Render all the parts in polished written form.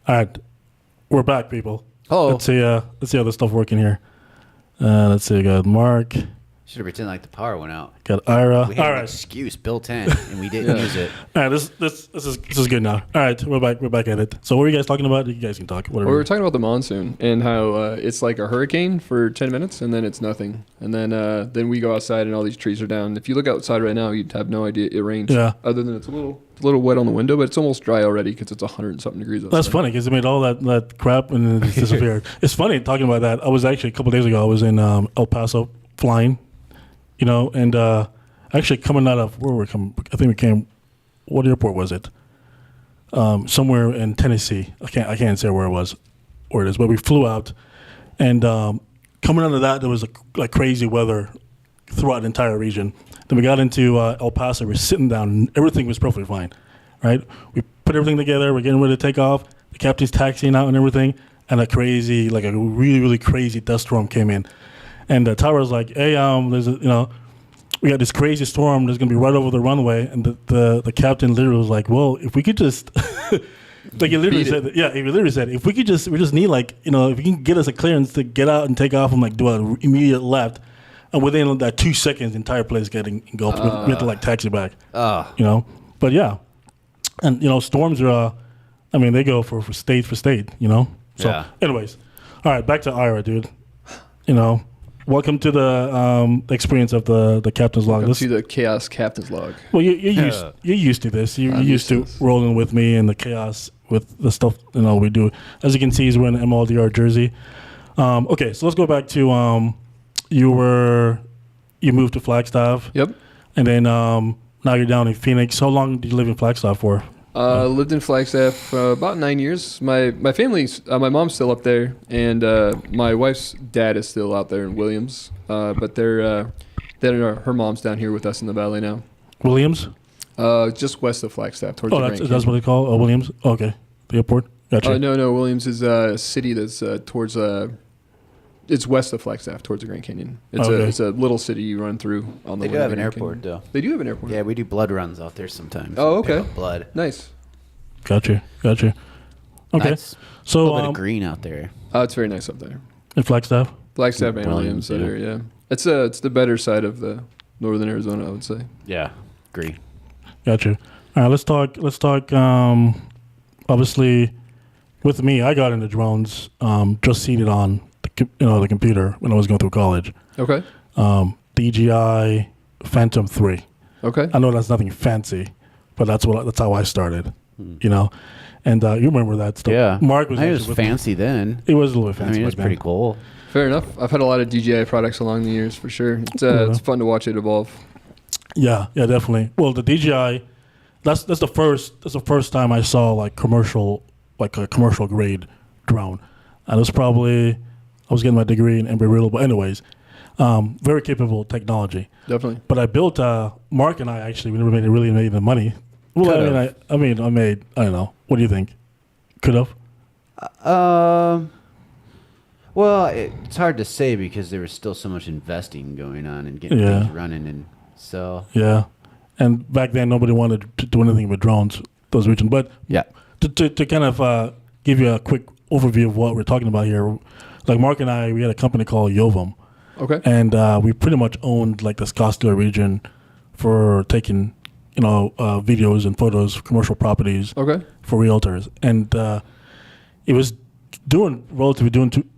All right, we're back, people. Oh, let's see how this stuff working here. Let's see. We got Mark. Should have pretended like the power went out. Got Ira. We had an excuse built in, and we didn't use it. All right, this is good now. All right, we're back. We're back at it. So what are you guys talking about? You guys can talk. Whatever. Well, we were talking about the monsoon and how it's like a hurricane for 10 minutes, and then it's nothing. And then we go outside, and all these trees are down. If you look outside right now, you'd have no idea it rains. Yeah. Other than it's a little wet on the window, but it's almost dry already because it's 100 and something degrees outside. That's funny because it made all that crap and then it disappeared. It's funny talking about that. I was actually a couple days ago. I was in El Paso flying. And actually coming out of where we're coming, I think we came. What airport was it? Somewhere in Tennessee. I can't say where it is, but we flew out, and coming out of that, there was like crazy weather throughout the entire region. Then we got into El Paso. We're sitting down, and everything was perfectly fine, right? We put everything together. We're getting ready to take off. The captain's taxiing out and everything, and a really really crazy dust storm came in. And the tower was like, "Hey, we got this crazy storm that's gonna be right over the runway." And the captain literally was like, "Well, if we could just," like he literally said, he literally said, "If we just need if you can get us a clearance to get out and take off and do an immediate left, and within that 2 seconds, the entire place getting engulfed. We had to taxi back." But yeah, and storms are, they go for state. So, anyways, all right, back to Ira, dude. Welcome to the experience of the captain's log. Welcome to the chaos captain's log. Well, you're used to this. You're used to rolling with me and the chaos with the stuff we do. As you can see, he's wearing an MLDR jersey. Okay, so let's go back to you moved to Flagstaff. Yep. And then now you're down in Phoenix. How long did you live in Flagstaff for? Lived in Flagstaff for about 9 years. My family's, my mom's still up there, and my wife's dad is still out there in Williams. But her mom's down here with us in the valley now. Williams? Just west of Flagstaff, towards the Grand Canyon. That's what they call Williams? Oh, okay. The airport? Gotcha. No, Williams is a city that's towards it's west of Flagstaff, towards the Grand Canyon. It's a little city you run through on the way. They do have an airport, though. They do have an airport. Yeah, we do blood runs out there sometimes. Oh, okay. Blood. Nice. Gotcha. Okay. Nice. So a little bit of green out there. It's very nice up there. In Flagstaff? Flagstaff and Williams, that area. It's the better side of the northern Arizona, I would say. Yeah, agree. Gotcha. All right, let's talk. Obviously, with me, I got into drones just seated on the computer when I was going through college. Okay. DJI Phantom 3. Okay. I know that's nothing fancy, but that's how I started. And you remember that stuff. Yeah. Mark was. It was fancy then. It was a little fancy. It was pretty cool. Fair enough. I've had a lot of DJI products along the years for sure. It's fun to watch it evolve. Yeah, definitely. Well, the DJI, that's the first time I saw a commercial grade drone. And it was probably, I was getting my degree in embryology, but anyways, very capable technology. Definitely. But I built, Mark and I actually, we never really made the money. Well, I made, I don't know. What do you think? Could have? Well, it's hard to say because there was still so much investing going on and getting things running, and so. Yeah, and back then nobody wanted to do anything with drones, those regions. But to kind of give you a quick overview of what we're talking about here, like Mark and I, we had a company called Yovum. Okay. And we pretty much owned the Scottsdale region for taking, videos and photos of commercial properties. Okay. For realtors, and it was doing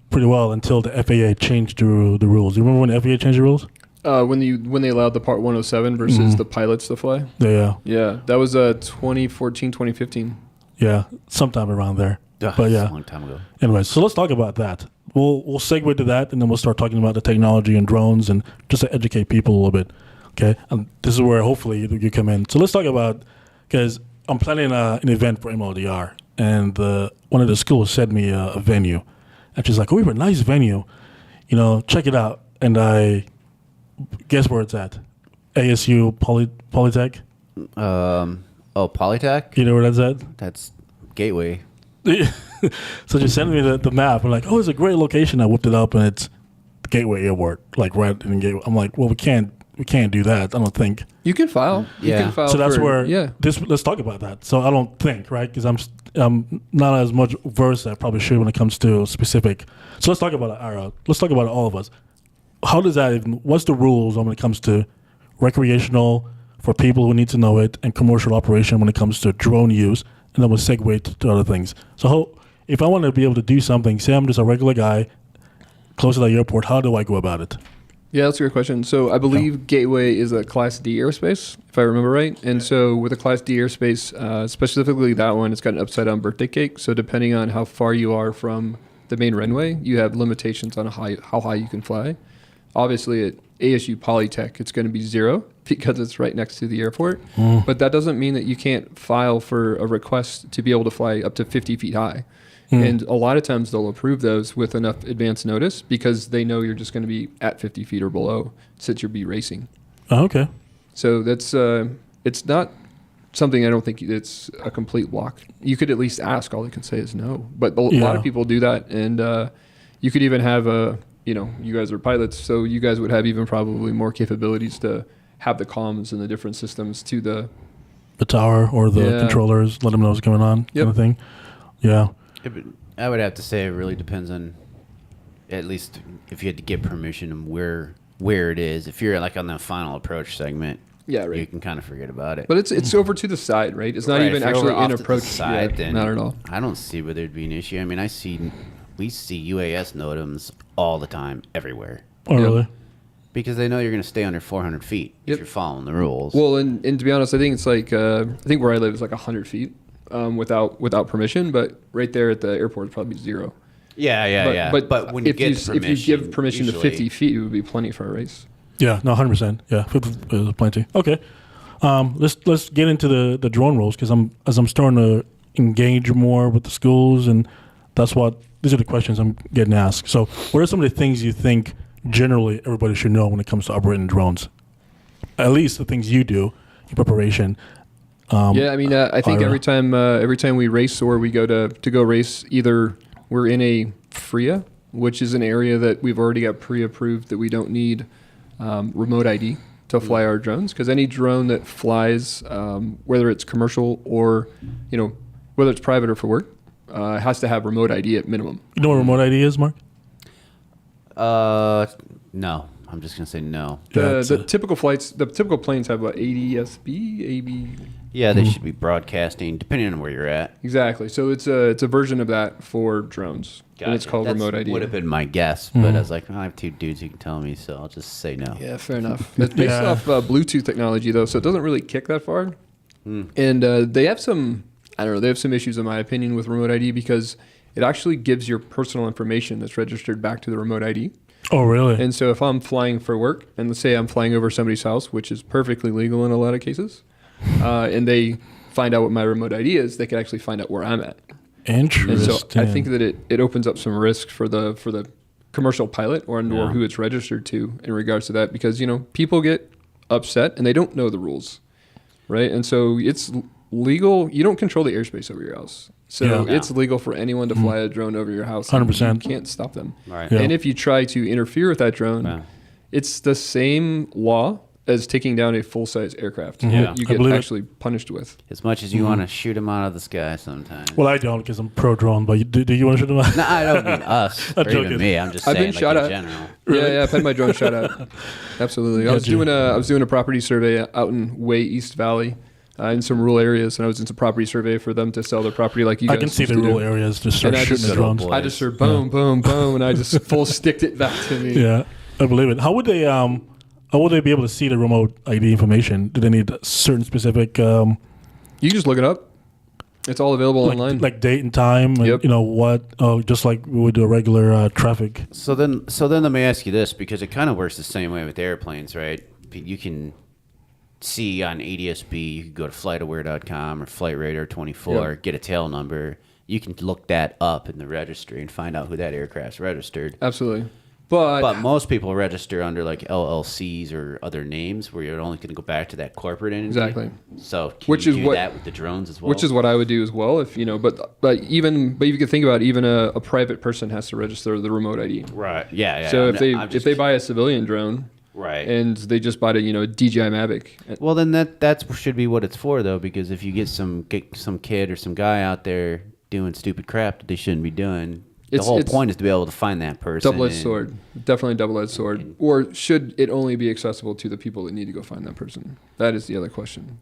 pretty well until the FAA changed the rules. You remember when the FAA changed the rules? When they allowed the Part 107 versus the pilots to fly? Yeah. Yeah, that was 2014, 2015. Yeah, sometime around there. But yeah, a long time ago. Anyways, so let's talk about that. We'll segue to that, and then we'll start talking about the technology and drones, and just to educate people a little bit. Okay, and this is where hopefully you come in. So let's talk about, because I'm planning an event for MLDR, and one of the schools sent me a venue, and she's like, "Oh, we have a nice venue, check it out." And I guess where it's at, ASU Polytech. Polytech. You know where that's at? That's Gateway. So she sent me the map. I'm like, "Oh, it's a great location." I whipped it up, and it's the Gateway Airport, right in the Gateway. I'm like, "Well, we can't we can't do that. I don't think. You can file. Yeah. You can file. So that's where Yeah. let's talk about that. So I don't think, right? Because I'm not as much versed as I probably should when it comes to specific. So let's talk about it, Ira. Let's talk about it, all of us. How does that even? What's the rules when it comes to recreational for people who need to know it, and commercial operation when it comes to drone use, and then we'll segue to other things. So if I want to be able to do something, say I'm just a regular guy close to the airport, how do I go about it? Yeah, that's a great question. So I believe Gateway is a Class D airspace, if I remember right. And so with a Class D airspace, specifically that one, it's got an upside-down birthday cake. So depending on how far you are from the main runway, you have limitations on how high you can fly. Obviously, at ASU Polytech, it's going to be 0 because it's right next to the airport. But that doesn't mean that you can't file for a request to be able to fly up to 50 feet high. And a lot of times they'll approve those with enough advance notice because they know you're just going to be at 50 feet or below since you'll be racing. Oh, okay. So that's it's not something I don't think it's a complete block. You could at least ask. All they can say is no. But a lot of people do that. And you could even have you guys are pilots, so you guys would have even probably more capabilities to have the comms and the different systems to the tower or the controllers, let them know what's going on, kind of thing. Yeah. I would have to say it really depends on, at least if you had to get permission and where it is. If you're like on the final approach segment, you can kind of forget about it. But it's over to the side, right? It's not even actually in approach side. Then not at all. I don't see where there'd be an issue. I mean, we see UAS NOTAMs all the time, everywhere. Oh, really? Because they know you're going to stay under 400 feet if you're following the rules. Well, and to be honest, I think it's like I think where I live is like 100 feet. Without permission, but right there at the airport it's probably 0. Yeah. But when you get permission, if you give permission to 50 feet, it would be plenty for a race. Yeah, no, 100%. Yeah, 50 is plenty. Okay, let's get into the drone rules because I'm starting to engage more with the schools, and these are the questions I'm getting asked. So, what are some of the things you think generally everybody should know when it comes to operating drones? At least the things you do in preparation. I think every time we race or we go to go race, either we're in a FRIA, which is an area that we've already got pre-approved that we don't need remote ID to fly our drones, because any drone that flies, whether it's commercial or whether it's private or for work, has to have remote ID at minimum. You know what remote ID is, Mark? No. I'm just going to say no. The typical flights, the typical planes have what, ADSB, AB? Yeah, they should be broadcasting, depending on where you're at. Exactly. So it's a version of that for drones. Gotcha. And it's called remote ID. Would have been my guess, but I was like, I have 2 dudes who can tell me, so I'll just say no. Yeah, fair enough. It's based off Bluetooth technology, though, so it doesn't really kick that far. And they have some issues, in my opinion, with remote ID because it actually gives your personal information that's registered back to the remote ID. Oh, really? And so if I'm flying for work, and let's say I'm flying over somebody's house, which is perfectly legal in a lot of cases, and they find out what my remote ID is, they can actually find out where I'm at. Interesting. And so I think that it opens up some risk for the commercial pilot or who it's registered to in regards to that, because people get upset and they don't know the rules, right? And so it's legal. You don't control the airspace over your house. So it's legal for anyone to fly a drone over your house. 100%. You can't stop them. Right. Yeah. And if you try to interfere with that drone, it's the same law as taking down a full-size aircraft. Yeah. You get actually punished with. As much as you want to shoot them out of the sky sometimes. Well, I don't because I'm pro-drone, but do you want to shoot them out? No, I don't mean us or even me. I'm just saying I've been shot in at. general. Really? Yeah, I've had my drone shot at. Absolutely. I was doing a property survey out in way East Valley. In some rural areas, and I was in some property survey for them to sell their property like you guys. I can see the rural areas just start shooting the drones. I just heard boom, boom, boom, and I just full sticked it back to me. Yeah, I believe it. How would they be able to see the remote ID information? Do they need certain specific? You just look it up. It's all available online. Like date and time, and what? Oh, just like we would do a regular traffic. So then let me ask you this, because it kind of works the same way with airplanes, right? You can see on ADSB, you can go to flightaware.com or FlightRadar24, get a tail number. You can look that up in the registry and find out who that aircraft's registered. Absolutely. But most people register under like LLCs or other names where you're only going to go back to that corporate entity. Exactly. So can you do that with the drones as well? Which is what I would do as well, if but you can think about even a private person has to register the remote ID. Right. Yeah. So if they buy a civilian drone, Right. And they just bought a DJI Mavic. Well, then that should be what it's for, though, because if you get some kid or some guy out there doing stupid crap that they shouldn't be doing, the whole point is to be able to find that person. Double-edged sword. Definitely a double-edged sword. Or should it only be accessible to the people that need to go find that person? That is the other question.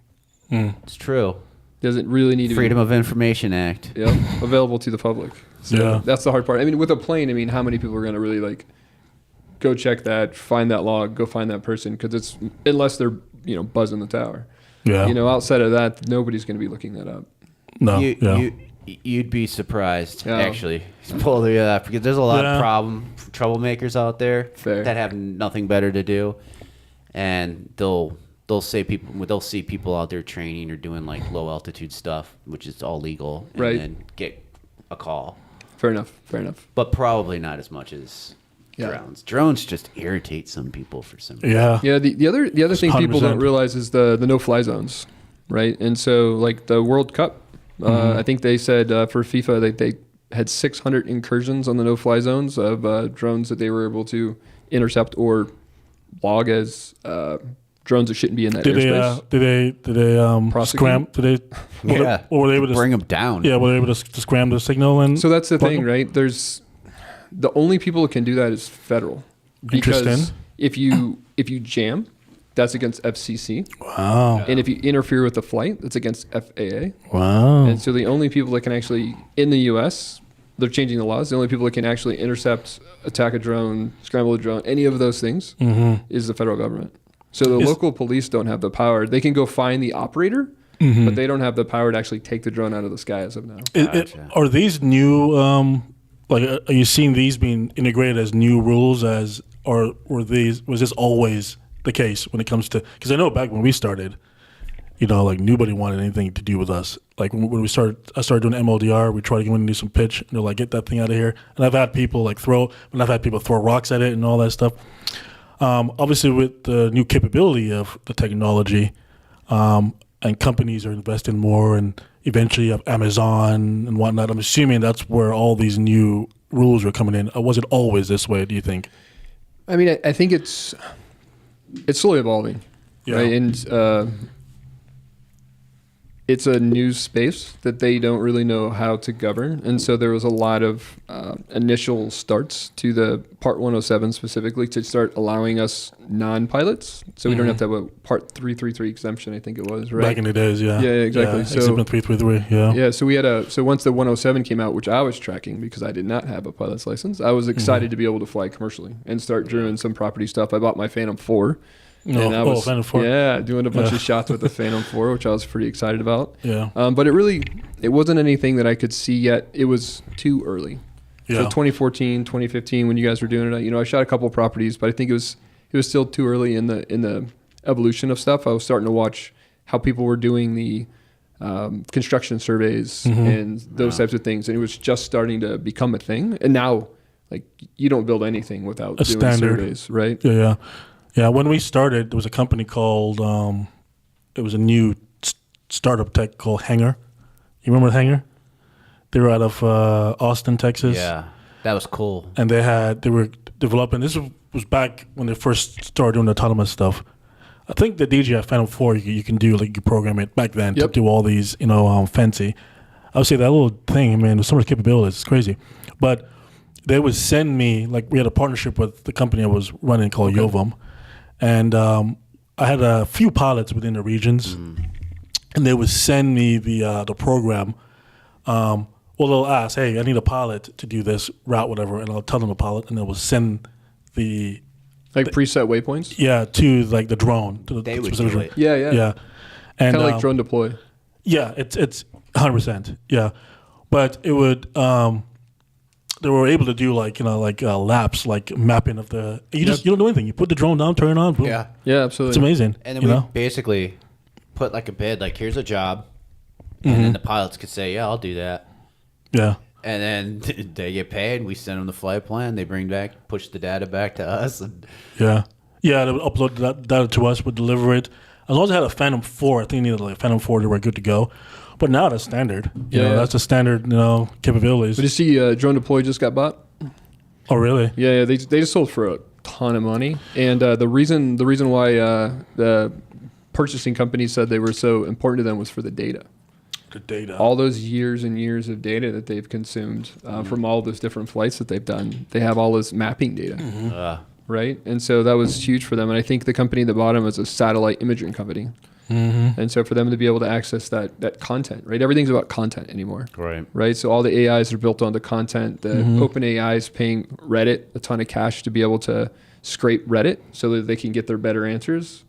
It's true. Does it really need to Freedom of Information Act. Yeah, available to the public. So Yeah. that's the hard part. I mean, with a plane, how many people are going to really like go check that, find that log, go find that person? Because it's unless they're buzzing the tower. Yeah. Outside of that, nobody's going to be looking that up. No. You'd be surprised, Yeah. actually, because there's a lot of troublemakers out there Fair. that have nothing better to do, and they'll see people out there training or doing like low altitude stuff, which is all legal, and Right. then get a call. Fair enough. But probably not as much as drones. Drones just irritate some people for some reason. Yeah. Yeah. The other thing people 100%. don't realize is the no-fly zones, right? And so like the World Cup, I think they said for FIFA they had 600 incursions on the no-fly zones of drones that they were able to intercept or log as drones that shouldn't be in that airspace. Did they Prosecute? scram? Did they? Or were they able to bring them down? Yeah, were they able to scram the signal and? So that's the plug thing, them? right? There's the only people that can do that is federal. Because Interesting. if you jam, that's against FCC. Wow. And if you interfere with the flight, that's against FAA. Wow. And so the only people that can actually, in the U.S., they're changing the laws. The only people that can actually intercept, attack a drone, scramble a drone, any of those things is the federal government. So the local police don't have the power. They can go find the operator, but they don't have the power to actually take the drone out of the sky as of now. Are these new? Are you seeing these being integrated as new rules or was this always the case when it comes to? Because I know back when we started, nobody wanted anything to do with us. Like when I started doing MLDR, we tried to go in and do some pitch, and they're like, "Get that thing out of here." And I've had people throw rocks at it and all that stuff. Obviously, with the new capability of the technology, and companies are investing more, and eventually you have Amazon and whatnot. I'm assuming that's where all these new rules are coming in. Or was it always this way, do you think? I mean, I think it's slowly evolving, right? And it's a new space that they don't really know how to govern. And so there was a lot of initial starts to the Part 107 specifically to start allowing us non-pilots. So we don't have to have a Part 333 exemption, I think it was, right? Back in the days, yeah. Yeah, exactly. So Exemption 333, yeah. Yeah, so once the 107 came out, which I was tracking because I did not have a pilot's license, I was excited to be able to fly commercially and start doing some property stuff. I bought my Phantom 4. And I was, Phantom 4. Yeah, doing a bunch of shots with the Phantom 4, which I was pretty excited about. Yeah. But it wasn't anything that I could see yet. It was too early. Yeah. So 2014, 2015, when you guys were doing it, I shot a couple of properties, but I think it was still too early in the evolution of stuff. I was starting to watch how people were doing the construction surveys and those types of things, and it was just starting to become a thing. And now, like, you don't build anything without doing standard surveys, right? Yeah. Yeah, when we started, there was a company called, it was a new startup tech called Hanger. You remember Hanger? They were out of Austin, Texas. Yeah, that was cool. And they were developing, this was back when they first started doing autonomous stuff. I think the DJI Phantom 4, you can do, like, you program it back then to do all these, fancy. I would say that little thing, man, with so much capabilities, it's crazy. But they would send me, like, we had a partnership with the company I was running called Yovam. And I had a few pilots within the regions, and they would send me the program. They'll ask, "Hey, I need a pilot to do this route, whatever," and I'll tell them a pilot, and they will send the preset waypoints. Yeah, to like the drone. To They the would specific do drone. it. Yeah. And Kind of like drone deploy. Yeah, it's 100%. Yeah, but it would. They were able to do laps, like mapping of the. You don't do anything. You put the drone down, turn it on. Boom. Yeah. Yeah, absolutely. It's amazing. And then we basically put like a bid, like, here's a job. And then the pilots could say, yeah, I'll do that. Yeah. And then they get paid. We send them the flight plan. They push the data back to us. And Yeah. Yeah, they would upload that data to us, would deliver it. As long as I had a Phantom 4, I think you needed like a Phantom 4, they were good to go. But now that's standard. You know, that's the standard, capabilities. But you see, Drone Deploy just got bought. Oh, really? Yeah, they just sold for a ton of money. And the reason why the purchasing companies said they were so important to them was for the data. The data. All those years and years of data that they've consumed from all those different flights that they've done. They have all this mapping data, right? And so that was huge for them. And I think the company that bought them was a satellite imaging company. And so for them to be able to access that content, right? Everything's about content anymore. Right. So all the AIs are built on the content. The OpenAI is paying Reddit a ton of cash to be able to scrape Reddit so that they can get their better answers.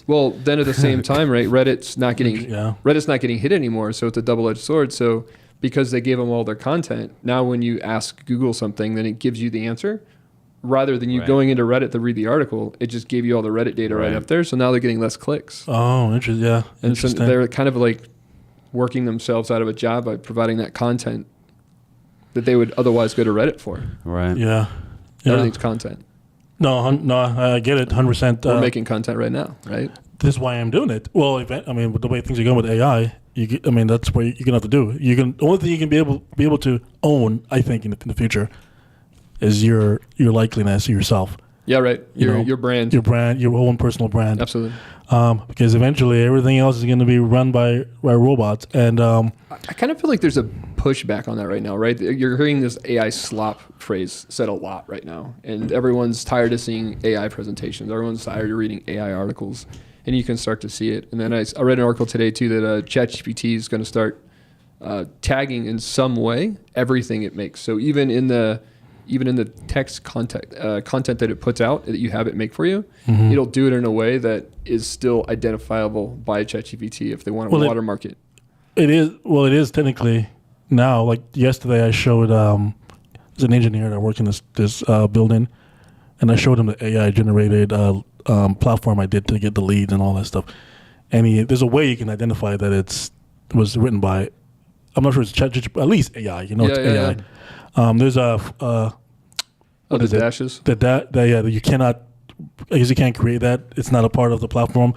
Well, then at the same time, right? Reddit's not getting hit anymore, so it's a double-edged sword. So because they gave them all their content, now when you ask Google something, then it gives you the answer. Rather than you going into Reddit to read the article, it just gave you all the Reddit data right up there. So now they're getting less clicks. Oh, interesting. Yeah, and so they're kind of like working themselves out of a job by providing that content that they would otherwise go to Reddit for. Right. Yeah. Everything's content. No, I get it, 100%. We're making content right now, right? This is why I'm doing it. Well, I mean, with the way things are going with AI, that's what you're gonna have to do. The only thing you can be able to own, I think, in the future, is your likeliness, yourself. Yeah, right. Your brand, your own personal brand. Absolutely. Because eventually everything else is going to be run by robots, and I kind of feel like there's a pushback on that right now, right? You're hearing this AI slop phrase said a lot right now, and everyone's tired of seeing AI presentations. Everyone's tired of reading AI articles, and you can start to see it. And then I read an article today too that ChatGPT is going to start tagging in some way everything it makes. So even in the text content that it puts out that you have it make for you, it'll do it in a way that is still identifiable by ChatGPT if they want to watermark it. It is technically now. Like yesterday, I showed there's an engineer that works in this building, and I showed him the AI generated platform I did to get the leads and all that stuff. And there's a way you can identify that it was written by. I'm not sure it's ChatGPT, at least AI. It's AI. Yeah. There's what is it? Dashes. You cannot. I guess you can't create that. It's not a part of the platform.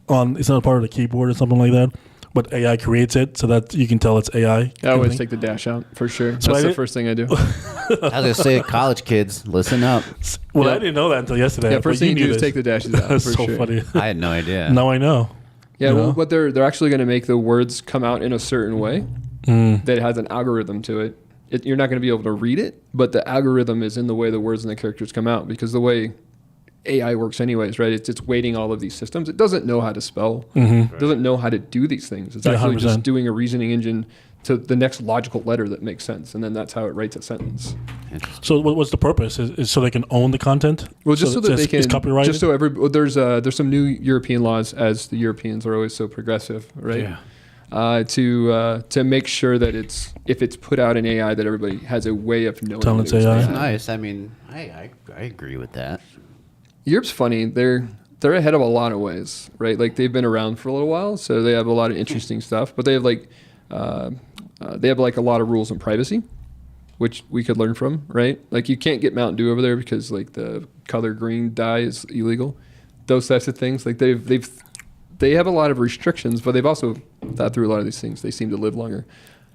It's not a part of the keyboard or something like that. But AI creates it so that you can tell it's AI. I always take the dash out for sure. So that's the first thing I do. I was gonna say, college kids, listen up. Well, I didn't know that until yesterday. Yeah, first thing you do is take the dashes out. That's for so sure. funny. I had no idea. Now I know. Yeah, well, but they're actually going to make the words come out in a certain way that has an algorithm to it. You're not going to be able to read it, but the algorithm is in the way the words and the characters come out, because the way AI works anyways, right? It's weighting all of these systems. It doesn't know how to spell. It doesn't know how to do these things. It's actually 100%. just doing a reasoning engine to the next logical letter that makes sense, and then that's how it writes a sentence. So what's the purpose? Is so they can own the content? Well, just so that they can. It's copyrighted? Just so there's some new European laws, as the Europeans are always so progressive, right? Yeah. To make sure that if it's put out in AI, that everybody has a way of knowing. Tell it's AI. That's nice. I mean, I agree with that. Europe's funny. They're ahead of a lot of ways, right? Like they've been around for a little while, so they have a lot of interesting stuff. But they have a lot of rules on privacy, which we could learn from, right? Like you can't get Mountain Dew over there because like the color green dye is illegal. Those types of things. Like they have a lot of restrictions, but they've also thought through a lot of these things. They seem to live longer,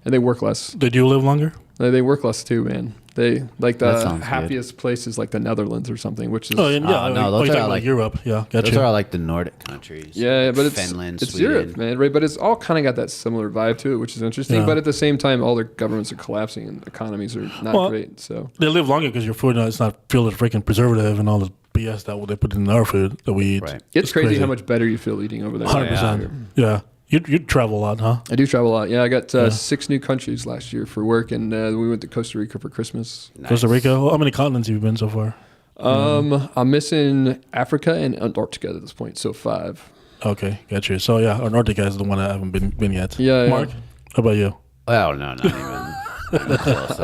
and they work less. Did you live longer? They work less too, man. They like the happiest good. place is like the Netherlands or something, which is those are like Europe. Yeah, gotcha. Those are like the Nordic countries. Yeah, but Finland, it's Sweden. Europe, man, right? But it's all kind of got that similar vibe to it, which is interesting. Yeah. But at the same time, all their governments are collapsing and economies are not great. So they live longer because your food is not filled with freaking preservative and all the BS that they put in our food that we eat. Right. It's crazy how much better you feel eating over there. 100%. Yeah. You travel a lot, huh? I do travel a lot. Yeah, I got 6 new countries last year for work, and we went to Costa Rica for Christmas. Nice. Costa Rica? Well, how many continents have you been so far? I'm missing Africa and Antarctica at this point, so 5. Okay, got you. So yeah, Antarctica is the one I haven't been yet. Yeah, Mark, how about you? Well, no, not even close.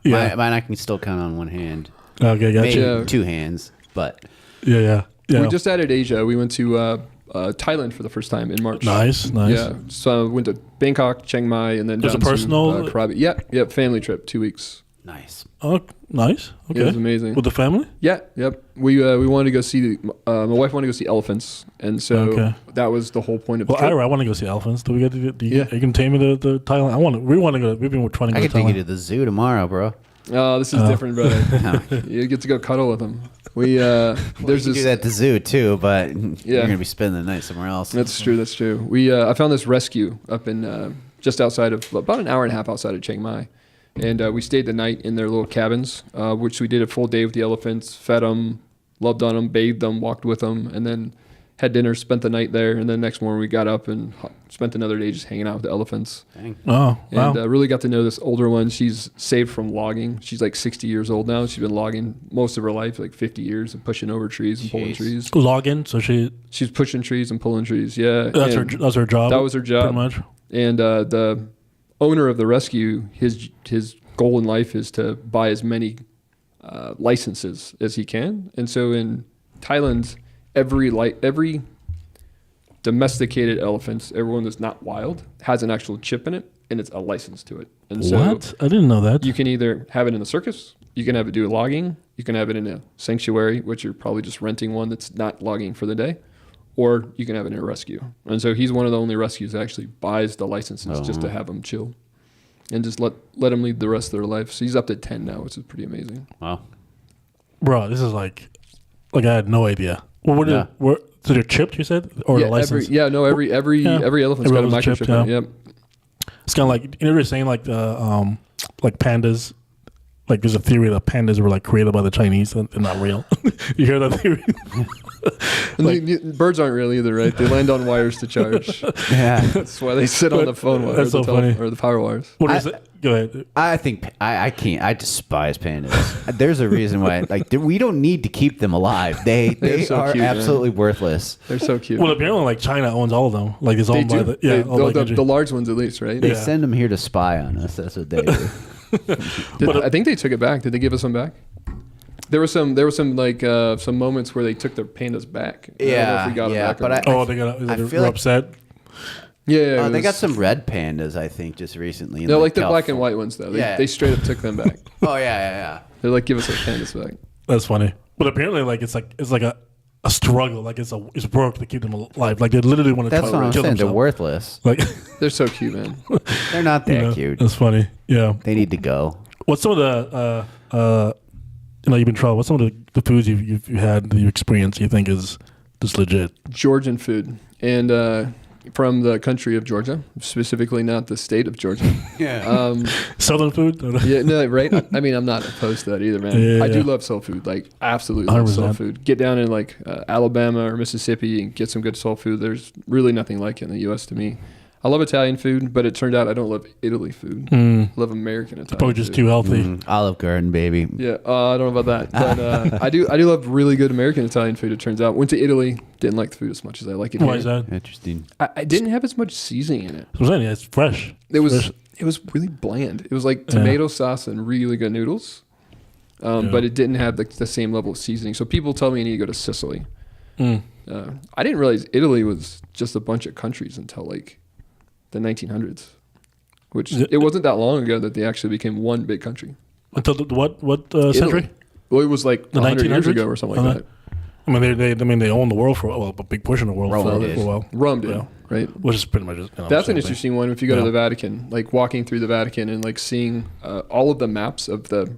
Mine I can still count on one hand. Okay, got you. Maybe 2 hands, but Yeah. We just added Asia. We went to Thailand for the first time in March. Nice. Yeah, so we went to Bangkok, Chiang Mai, and then There's down a personal- to Krabi. Yeah, family trip, 2 weeks. nice. Oh, nice. Okay. Yeah, it was amazing. With the family? Yeah, yep. We wanted to go see. My wife wanted to go see elephants, and so that was the whole point of the Well, trip. Ira, I want to go see elephants. Do we get to? You can take me to Thailand. We want to go. We've been trying to go I to can take you Thailand. to the zoo tomorrow, bro. Oh, this is different, brother. You get to go cuddle with them. We there's You this. can do that at the zoo too, but you're gonna be spending the night somewhere else. That's true. That's true. We I found this rescue up in just outside of about an hour and a half outside of Chiang Mai, and we stayed the night in their little cabins, which we did a full day with the elephants, fed them, loved on them, bathed them, walked with them, and then had dinner, spent the night there, and then next morning we got up and spent another day just hanging out with the elephants. Dang. Oh, wow. And really got to know this older one. She's saved from logging. She's like 60 years old now. She's been logging most of her life, like 50 years, and pushing over trees and pulling trees. Logging, so She's pushing trees and pulling trees. Yeah, that's her job. That was her job, pretty much. And the owner of the rescue, his goal in life is to buy as many licenses as he can. And so in Thailand, every domesticated elephant, everyone that's not wild, has an actual chip in it, and it's a license to it. And so What? I didn't know that. you can either have it in the circus, you can have it do logging, you can have it in a sanctuary, which you're probably just renting one that's not logging for the day, or you can have it in a rescue. And so he's one of the only rescues that actually buys the licenses just to have them chill and just let them lead the rest of their life. So he's up to 10 now, which is pretty amazing. Wow. Bro, this is like I had no idea. Well, so they're chipped, you said? Or yeah, the license? every elephant's got a microchip chipped, in it. Yep. It's kind of like, you know, you're saying like like pandas. Like there's a theory that pandas were like created by the Chinese and they're not real. You hear that theory? And birds aren't real either, right? They land on wires to charge. Yeah. That's why they sit on the phone wire That's so funny. or the power wires. What is it? Go ahead. I think I can't. I despise pandas. There's a reason why. Like we don't need to keep them alive. They so are cute, absolutely worthless. They're so cute. Well, apparently like China owns all of them. Like it's They owned by do. The large ones at least, right? They send them here to spy on us. That's what they do. I think they took it back. Did they give us some back? There were some like some moments where they took their pandas back. I don't know if we got them back or but not. they're upset. Yeah, they got some red pandas, I think, just recently. They're like the black and white ones, though. They straight up took them back. Oh yeah. They're like, give us our pandas back. That's funny. But apparently, like it's like a struggle. Like it's work to keep them alive. Like they literally want to That's try what I'm to kill saying. They're themselves. worthless. Like They're so cute, man. They're not that cute. That's funny. Yeah. They need to go. What's some of the you've been traveling? What's some of the foods you've had that you experienced you think is just legit? Georgian food, and from the country of Georgia, specifically not the state of Georgia. Yeah. Southern food? Yeah, no, right? I mean, I'm not opposed to that either, man. Yeah, I do yeah. love soul food, like absolutely love soul 100%. food. Get down in like Alabama or Mississippi and get some good soul food. There's really nothing like it in the U.S. to me. I love Italian food, but it turned out I don't love Italy food. I love American Italian Probably just food. too healthy. Olive Garden, baby. Yeah, I don't know about that, but I do love really good American Italian food. It turns out. Went to Italy, didn't like the food as much as I like it Why here. is that? Interesting. I didn't have as much seasoning in it. I'm saying it's fresh. It was Fresh. it was really bland. It was like tomato sauce and really good noodles, but it didn't have the same level of seasoning. So people tell me I need to go to Sicily. I didn't realize Italy was just a bunch of countries until like the 1900s, which it wasn't that long ago that they actually became one big country. Until what century? Well, it was like The 100 years 1900s? ago or something like that. I mean, they own the world for a big portion of the world for a while. Rome did, Yeah. right? Which is pretty much just, That's an interesting one if you go to Yeah. the Vatican, like walking through the Vatican and like seeing all of the maps of the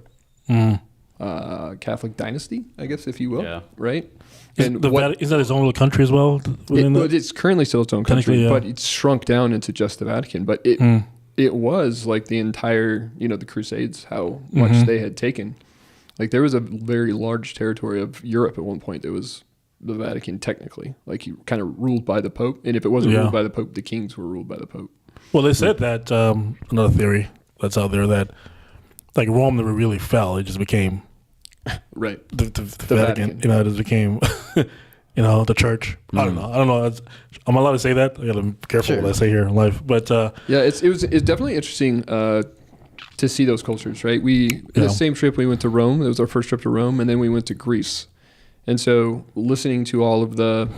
Catholic dynasty, I guess, if you will, Yeah. right? Isn't that his own little country as well? It's currently still its own country, Technically, yeah. but it's shrunk down into just the Vatican. But it was like the entire, the Crusades, how much they had taken. Like there was a very large territory of Europe at one point that was the Vatican technically. Like you kind of ruled by the Pope. And if it wasn't ruled by the Pope, the kings were ruled by the Pope. Well, they said that, another theory that's out there, that like Rome never really fell. It just became Right. the Vatican. It just became, the church. I don't know. I'm allowed to say that. I got to be careful what I say here in life. But yeah, it's definitely interesting to see those cultures, right? In the same trip, we went to Rome. It was our first trip to Rome, and then we went to Greece. And so listening to all of the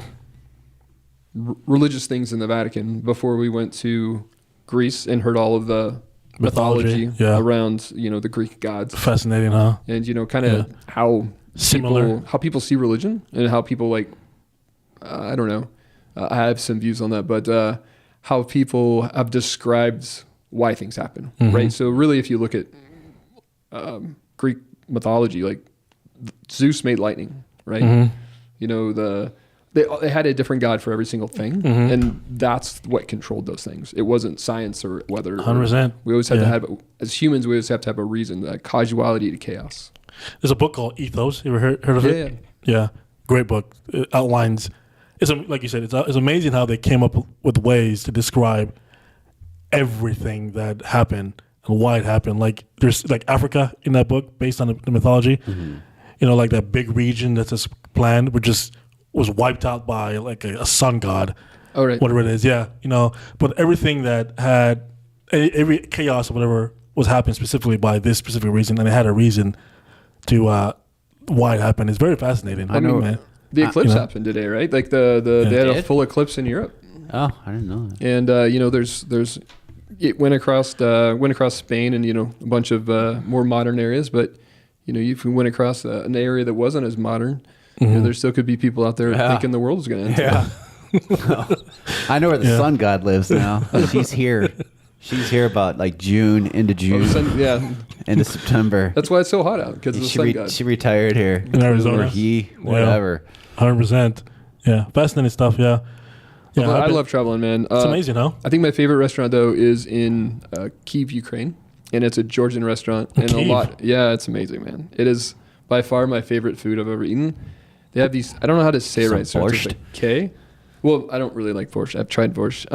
religious things in the Vatican before we went to Greece and heard all of the mythology around, the Greek gods. Fascinating, huh? And, kind of how similar, how people see religion and how people I don't know. I have some views on that, but how people have described why things happen, right? So really, if you look at Greek mythology, like Zeus made lightning, right? Mm-hmm. You know, they had a different god for every single thing, Mm-hmm. and that's what controlled those things. It wasn't science or weather. 100%. We always had to Yeah. have, as humans, we always have to have a reason, causality to chaos. There's a book called Ethos. You ever heard of Yeah, it? Yeah. Great book. It outlines, like you said, it's amazing how they came up with ways to describe everything that happened and why it happened. Like there's like Africa in that book based on the mythology. Mm-hmm. You know, like that big region that's just planned, was wiped out by like a sun god, Oh, right. whatever it is. Yeah, you know, but everything that had every chaos or whatever was happening specifically by this specific reason, and it had a reason to why it happened. It's very fascinating. I know. man. The eclipse you know. happened today, right? Like they had a Did? full eclipse in Europe, Oh, I didn't know that. and you know, it went across Spain and, you know, a bunch of more modern areas, but you know, if we went across an area that wasn't as modern, you know, there still could be people out there thinking the world is going to end. Yeah. I know where the Yeah. sun god lives now. She's here. She's here about like June, into June, Yeah, into September. that's why it's so hot out, because of the sun god. She retired here. In Arizona. Or he, whatever. 100%. Yeah, fascinating stuff. Yeah, yeah. I love traveling, man. It's amazing, huh? I think my favorite restaurant though is in Kyiv, Ukraine, and it's a Georgian restaurant. And Kyiv? yeah, it's amazing, man. It is by far my favorite food I've ever eaten. They have these. I don't know how to say it Some right. So it's borscht? like K. Well, I don't really like borscht. I've tried borscht,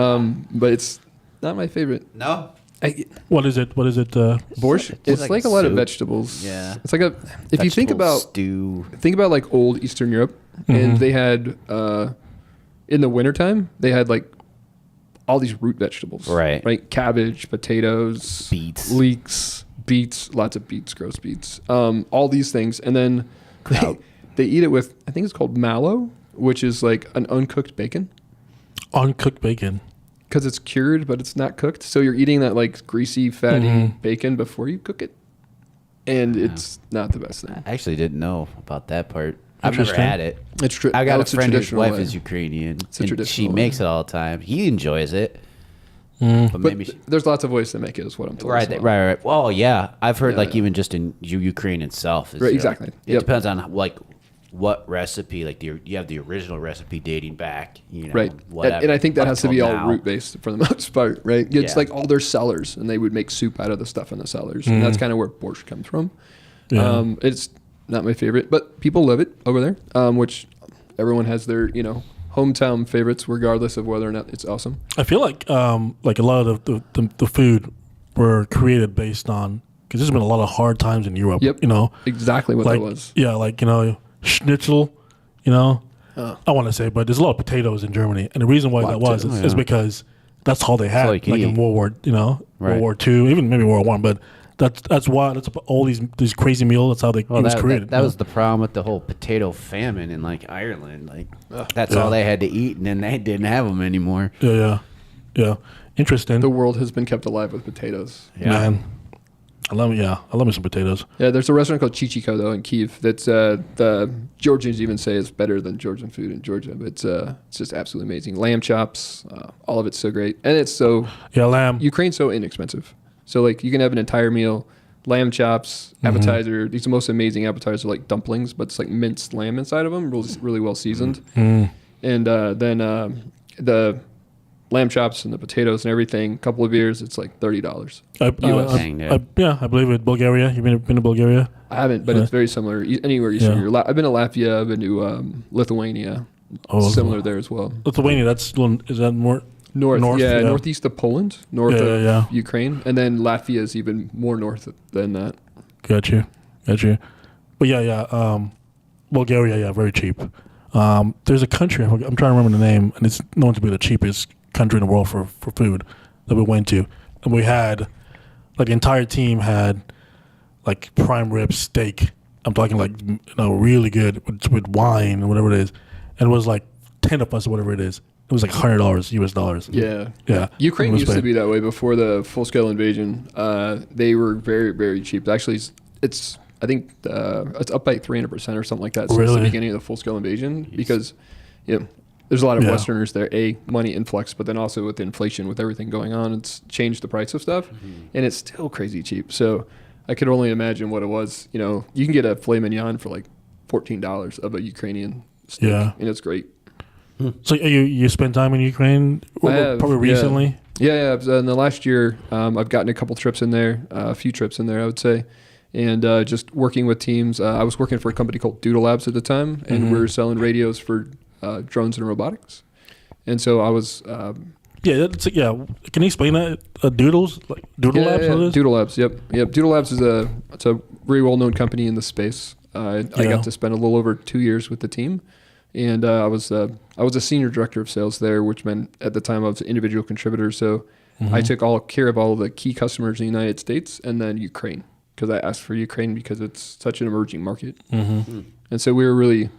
but it's not my favorite. No. What is it? Borscht. It's like like a lot of soup. vegetables. Yeah. It's like a. If you think Vegetable about stew. like old Eastern Europe, and they had in the wintertime they had like all these root vegetables, Right. Cabbage, potatoes, Beets. leeks, beets, lots of beets, gross beets, all these things, and then they eat it with, I think it's called mallow, which is like an uncooked bacon, Uncooked bacon. because it's cured but it's not cooked, so you're eating that like greasy, fatty bacon before you cook it, and it's not the best thing. I actually didn't know about that part. I've never Interesting. had it. It's true. I got a It's friend whose traditional wife way. is Ukrainian. a And she traditional way. makes it all the time. He enjoys it. But But maybe there's lots of ways to make it, is what I'm told. as well. right. Well, yeah. I've heard Yeah, like yeah. even just in Ukraine itself. Right, exactly. It Yep. depends on like what recipe. Like you have the original recipe dating back. You know, Right. Whatever, And I think that up has to be till all now. root based for the most part, right? It's Yeah. like all their cellars, and they would make soup out of the stuff in the cellars. And that's kind of where borscht comes from. Yeah. It's not my favorite, but people love it over there, which everyone has their, you know, hometown favorites, regardless of whether or not it's awesome. I feel like a lot of the food were created based on, because there's been a lot of hard times in Europe. Yep. You know, Exactly what like that was. yeah, like you know, schnitzel. You know, Oh. I want to say, but there's a lot of potatoes in Germany, and the reason why Lot that of was potatoes. is because that's all they had, all you can like in eat. World War, Right. World War II, even maybe World War I. But that's why that's all these crazy meals. That's how it was created. That was the problem with the whole potato famine in like Ireland. Like that's Yeah. all they had to eat, and then they didn't have them anymore. yeah. Interesting, The world has been kept alive with potatoes. man. I love me some potatoes. Yeah, there's a restaurant called Chichiko though in Kyiv that's the Georgians even say is better than Georgian food in Georgia, but it's just absolutely amazing. Lamb chops, all of it's so great, and it's so Yeah, lamb. Ukraine's so inexpensive. So like you can have an entire meal, lamb chops, appetizer. These are the most amazing appetizers, like dumplings, but it's like minced lamb inside of them, really well seasoned, and then the lamb chops and the potatoes and everything. A couple of beers, it's like $30. Dang, dude. I believe it. Bulgaria. You've been to Bulgaria? I haven't, but it's very similar. Anywhere Eastern Yeah. Europe. I've been to Latvia. I've been to Lithuania. Oh, Similar there as well. Lithuania. Is that more North, northeast of Poland, north Yeah, of yeah. Ukraine, and then Latvia is even more north than that. Got you. But yeah. Bulgaria, yeah, very cheap. There's a country, I'm trying to remember the name, and it's known to be the cheapest country in the world for food that we went to. And we had, like, the entire team had, like, prime rib steak. I'm talking, like, really good with wine and whatever it is. And it was, like, 10 of us or whatever it is. It was, like, $100 US dollars. Yeah. Yeah. Ukraine It was used to bad. be that way before the full-scale invasion. They were very, very cheap. Actually, it's I think it's up by 300% or something like that since Really? the beginning of the full-scale invasion because, there's a lot of Yeah. Westerners there. Money influx, but then also with inflation, with everything going on, it's changed the price of stuff, and it's still crazy cheap. So I could only imagine what it was. You know, you can get a filet mignon for like $14 of a Ukrainian steak, and it's great. So you spent time in Ukraine probably recently? Yeah. In the last year, I've gotten a couple trips in there, a few trips in there, I would say. And just working with teams. I was working for a company called Doodle Labs at the time, and we were selling radios for drones and robotics. And so I was... Can you explain that? Doodle Labs? What it is? Doodle Labs, yep. Doodle Labs is a very well-known company in the space. I got to spend a little over 2 years with the team. And I was a senior director of sales there, which meant at the time I was an individual contributor. So I took care of all of the key customers in the United States and then Ukraine, because I asked for Ukraine because it's such an emerging market. And so we were really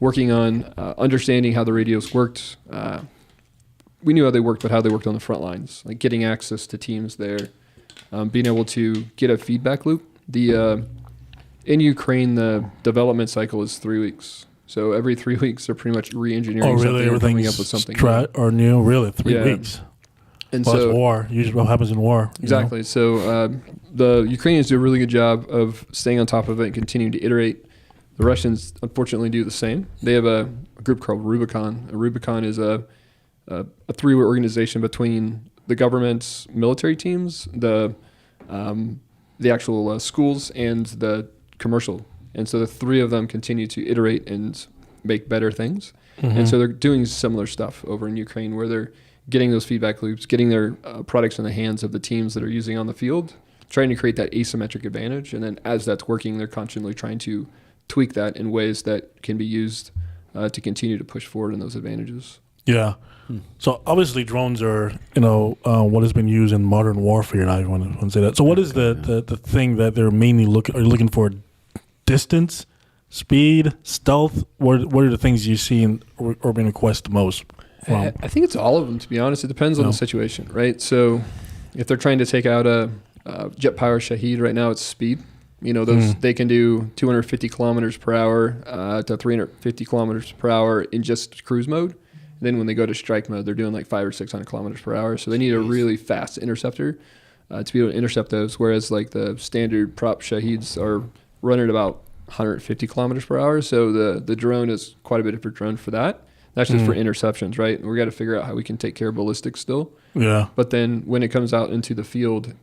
working on understanding how the radios worked. We knew how they worked, but how they worked on the front lines, like getting access to teams there, being able to get a feedback loop. In Ukraine, the development cycle is 3 weeks. So every 3 weeks, they're pretty much re-engineering something or coming up with something new. Really, 3 weeks. And so it's war. Usually, what happens in war? Exactly. So the Ukrainians do a really good job of staying on top of it and continuing to iterate. The Russians, unfortunately, do the same. They have a group called Rubicon. Rubicon is a three-way organization between the government's military teams, the actual schools, and the commercial. And so the three of them continue to iterate and make better things. And so they're doing similar stuff over in Ukraine, where they're getting those feedback loops, getting their products in the hands of the teams that are using on the field, trying to create that asymmetric advantage. And then as that's working, they're constantly trying to tweak that in ways that can be used to continue to push forward in those advantages. Yeah. So obviously drones are, what has been used in modern warfare, and I want to say that. So what is the thing that they're mainly looking for? Distance, speed, stealth? What are the things you see or being requested most from? I think it's all of them, to be honest. It depends on the situation, right? So if they're trying to take out a jet power Shahed right now, it's speed. They can do 250 kilometers per hour to 350 kilometers per hour in just cruise mode. And then when they go to strike mode, they're doing like 500 or 600 kilometers per hour. So they need a really fast interceptor to be able to intercept those. Whereas like the standard prop Shaheds are running at about 150 kilometers per hour. So the drone is quite a bit of a drone for that. That's just for interceptions, right? And we got to figure out how we can take care of ballistics still. Yeah. But then when it comes out into the field,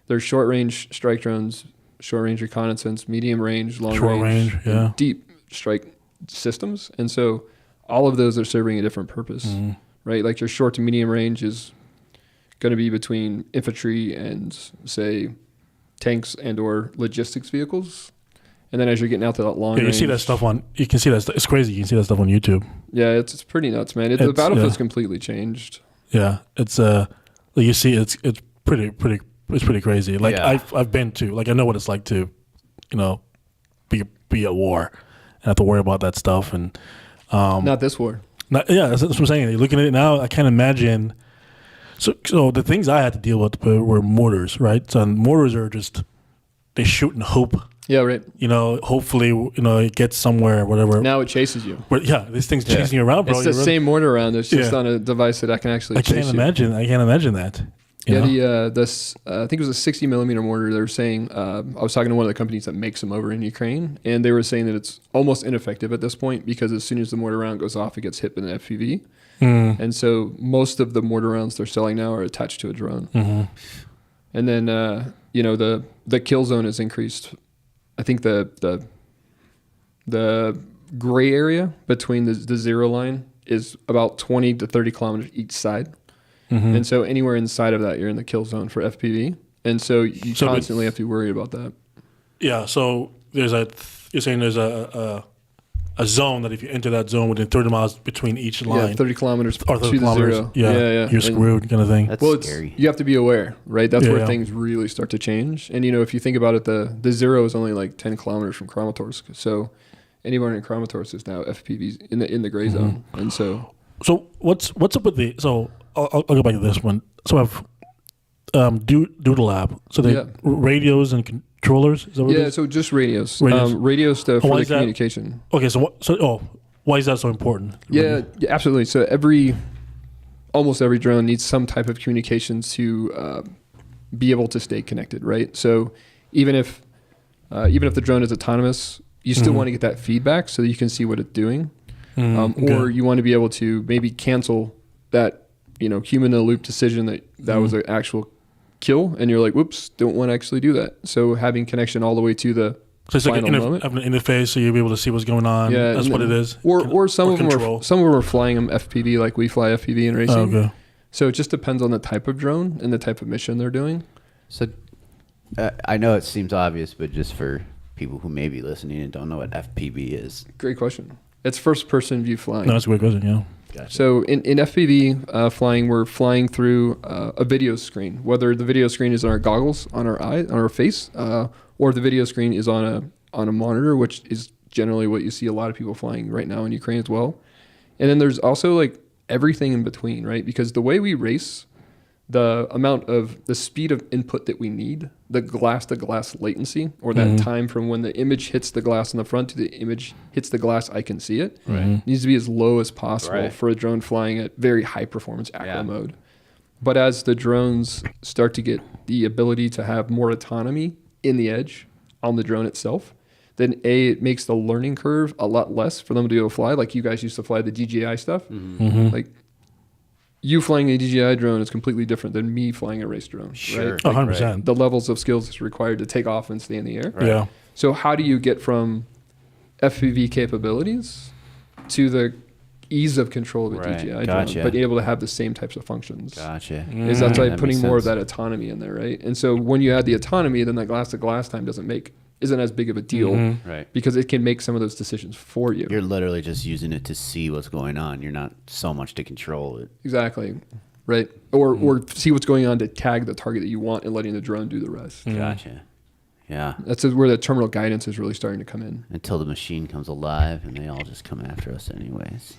there's short range strike drones, short range reconnaissance, medium range, long range, and deep strike systems. And so all of those are serving a different purpose, right? Like your short to medium range is going to be between infantry and, say, tanks and or logistics vehicles. And then as you're getting out to that long range... you can see that stuff it's crazy. You can see that stuff on YouTube. Yeah, it's pretty nuts, man. The battlefield's completely changed. Yeah, it's you see it's pretty crazy. Like I've been to, like I know what it's like to, be at war and have to worry about that stuff and not this war. That's what I'm saying. Looking at it now, I can't imagine. So the things I had to deal with were mortars, right? So mortars are just they shoot and hope. Yeah, right. Hopefully, it gets somewhere, whatever. Now it chases you. But this thing's chasing you around, bro. It's the same mortar round. It's just on a device that I can actually chase you. I can't imagine that. I think it was a 60 millimeter mortar. They were saying, I was talking to one of the companies that makes them over in Ukraine, and they were saying that it's almost ineffective at this point because as soon as the mortar round goes off, it gets hit with an FPV. And so most of the mortar rounds they're selling now are attached to a drone. And then, the kill zone has increased. I think the gray area between the zero line is about 20 to 30 kilometers each side. And so anywhere inside of that, you're in the kill zone for FPV. And so you constantly have to worry about that. Yeah. So you're saying there's a zone that if you enter that zone within 30 miles between each line. 30 kilometers or 30 to kilometers, the zero. Yeah. You're screwed kind of thing. That's scary. You have to be aware, right? That's where things really start to change. And, if you think about it, the zero is only like 10 kilometers from Kramatorsk. So anywhere in Kramatorsk is now FPVs in the gray zone. And so what's up with so I'll go back to this one. So I've Doodle Lab. So they radios and controllers. Is that what it is? So just radios. Radios for the communication. Okay, why is that so important? Yeah, absolutely. So almost every drone needs some type of communications to be able to stay connected, right? So even if the drone is autonomous, you still want to get that feedback so that you can see what it's doing. Or you want to be able to maybe cancel that, human in the loop decision that was an actual kill, and you're like, whoops, don't want to actually do that. So having connection all the way to the so it's like an interface, so you'll be able to see what's going on. Yeah, that's what it is. Or some of them are flying them FPV, like we fly FPV in racing. Oh, okay. So it just depends on the type of drone and the type of mission they're doing. So I know it seems obvious, but just for people who may be listening and don't know what FPV is. Great question. It's first person view flying. No, that's a great question, yeah. Gotcha. So in FPV flying, we're flying through a video screen, whether the video screen is on our goggles, on our eye, on our face, or the video screen is on a monitor, which is generally what you see a lot of people flying right now in Ukraine as well. And then there's also like everything in between, right? Because the way we race, the speed of input that we need, the glass to glass latency, or that time from when the image hits the glass in the front to the image hits the glass, I can see it, needs to be as low as possible for a drone flying at very high performance acro mode. But as the drones start to get the ability to have more autonomy in the edge on the drone itself, then it makes the learning curve a lot less for them to be able to fly. Like you guys used to fly the DJI stuff. Like you flying a DJI drone is completely different than me flying a race drone. Sure. Right? 100%. The levels of skills is required to take off and stay in the air. Right. Yeah. So how do you get from FPV capabilities to the ease of control of a DJI drone, but able to have the same types of functions? Gotcha. Is that's why putting more of that autonomy in there, right? And so when you add the autonomy, then that glass to glass time isn't as big of a deal, right? Because it can make some of those decisions for you. You're literally just using it to see what's going on. You're not so much to control it. Exactly, right? Or see what's going on to tag the target that you want and letting the drone do the rest. Gotcha. Yeah. That's where the terminal guidance is really starting to come in. Until the machine comes alive and they all just come after us anyways.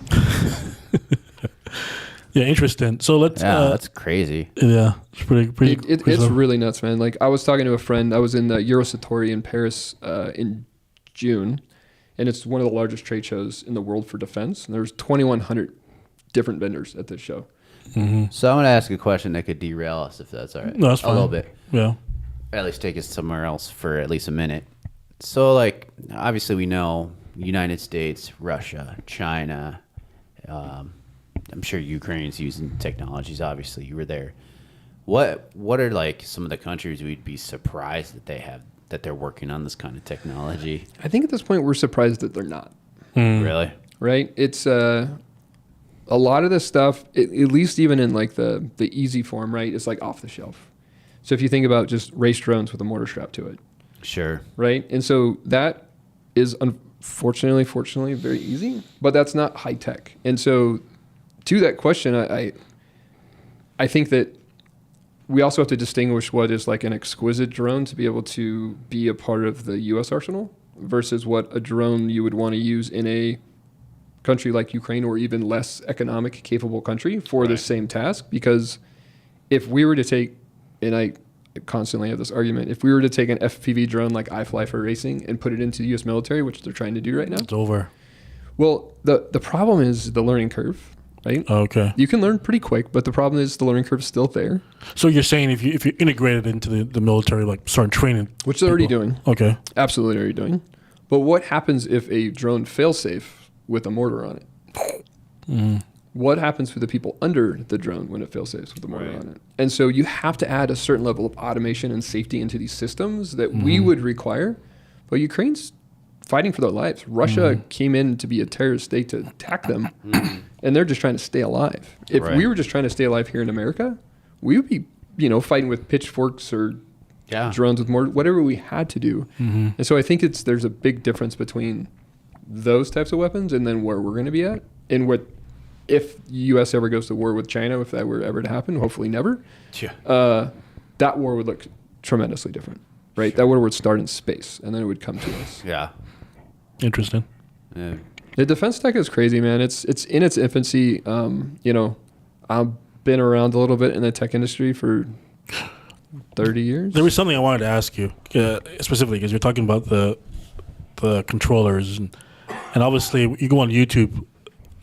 Yeah, interesting. So let's. That's crazy. Yeah, it's pretty. It's really nuts, man. Like I was talking to a friend. I was in Eurosatori in Paris in June, and it's one of the largest trade shows in the world for defense. And there's 2,100 different vendors at this show. So I'm going to ask a question that could derail us, if that's all right. No, that's fine. A little bit. Yeah. Or at least take us somewhere else for at least a minute. So, like, obviously we know United States, Russia, China. I'm sure Ukraine's using technologies. Obviously, you were there. What are like some of the countries we'd be surprised that they're working on this kind of technology? I think at this point we're surprised that they're not. Really? Right? It's a lot of this stuff, at least even in like the easy form, right? It's like off the shelf. So if you think about just race drones with a mortar strap to it. Sure. Right? And so that is fortunately very easy, but that's not high tech. And so to that question, I think that we also have to distinguish what is like an exquisite drone to be able to be a part of the U.S. arsenal versus what a drone you would want to use in a country like Ukraine or even less economic capable country for the same task. Because if we were to take, and I constantly have this argument, if we were to take an FPV drone like I fly for racing and put it into the U.S. military, which they're trying to do right now. It's over. Well, the problem is the learning curve. Right? Okay. You can learn pretty quick, but the problem is the learning curve is still there. So you're saying if you integrate it into the military, like start training, which they're already doing. Okay. Absolutely already doing. But what happens if a drone fails safe with a mortar on it? What happens with the people under the drone when it fails safe with a mortar on it? And so you have to add a certain level of automation and safety into these systems that we would require. But Ukraine's fighting for their lives. Russia came in to be a terrorist state to attack them, and they're just trying to stay alive. If we were just trying to stay alive here in America, we would be, fighting with pitchforks or drones with mortar, whatever we had to do. And so I think there's a big difference between those types of weapons and then where we're going to be at. And what if the U.S. ever goes to war with China, if that were ever to happen, hopefully never, that war would look tremendously different, right? Sure. That war would start in space, and then it would come to us. Yeah. Interesting. Yeah. The defense tech is crazy, man. It's in its infancy. I've been around a little bit in the tech industry for 30 years. There was something I wanted to ask you specifically because you're talking about the controllers and obviously you go on YouTube.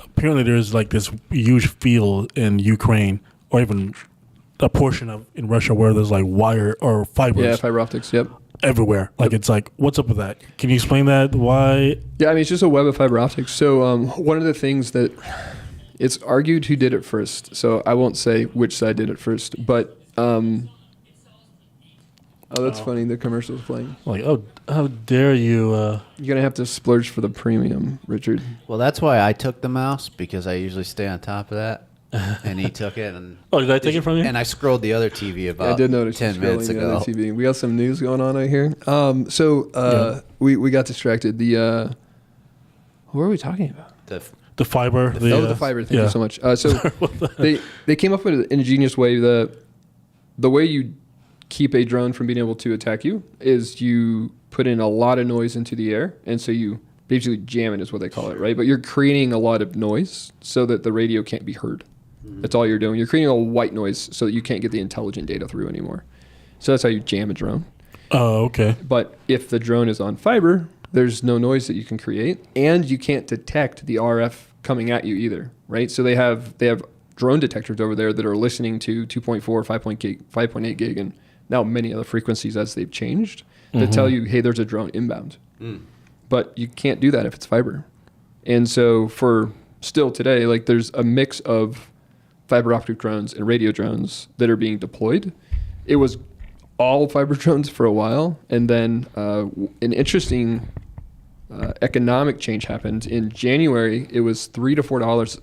Apparently, there's like this huge field in Ukraine or even a portion of in Russia where there's like wire or fibers. Yeah, fiber optics. Yep. everywhere. Like it's like, what's up with that? Can you explain that? Why? Yeah, I mean, it's just a web of fiber optics. So one of the things that it's argued who did it first. So I won't say which side did it first, but that's funny. The commercial's playing. Like, oh, how dare you? You're gonna have to splurge for the premium, Richard. Well, that's why I took the mouse, because I usually stay on top of that. And he took it. And Oh, did I take it from you? And I scrolled the other TV about I did notice 10 minutes the other ago. TV. We got some news going on right here. We got distracted. What were we talking about? The fiber. The fiber. Thank you so much. So they came up with an ingenious way. The way you keep a drone from being able to attack you is you put in a lot of noise into the air, and so you basically jam it is what they call it, right? But you're creating a lot of noise so that the radio can't be heard. That's all you're doing. You're creating a white noise so that you can't get the intelligent data through anymore. So that's how you jam a drone. Oh, okay. But if the drone is on fiber, there's no noise that you can create, and you can't detect the RF coming at you either, right? So they have drone detectors over there that are listening to 2.4, 5.8 gig, and now many other frequencies as they've changed that tell you, hey, there's a drone inbound. But you can't do that if it's fiber. And so for still today, like there's a mix of fiber optic drones and radio drones that are being deployed. It was all fiber drones for a while, and then an interesting economic change happened. In January, it was $3 to $4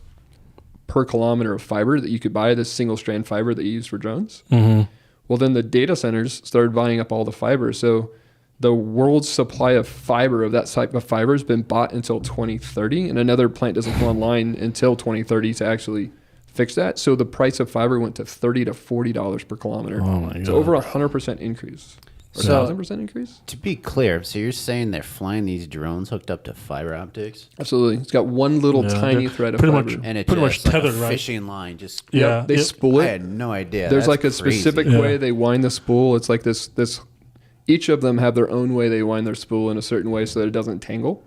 per kilometer of fiber that you could buy, this single strand fiber that you use for drones. Well, then the data centers started buying up all the fiber. So the world's supply of fiber, of that type of fiber, has been bought until 2030, and another plant doesn't come online until 2030 to actually fix that. So the price of fiber went to $30 to $40 per kilometer. Oh my God. So over 100% increase. Or So- 1,000% increase? To be clear, so you're saying they're flying these drones hooked up to fiber optics? Absolutely. It's got one little Yeah, tiny they're thread of pretty fiber. much- And it Pretty much just like tethered, a right? fishing line just... Yeah. They Yep. spool I it. had no idea. There's That's like a crazy. specific Yeah. way they wind the spool. It's like this. Each of them have their own way they wind their spool in a certain way so that it doesn't tangle.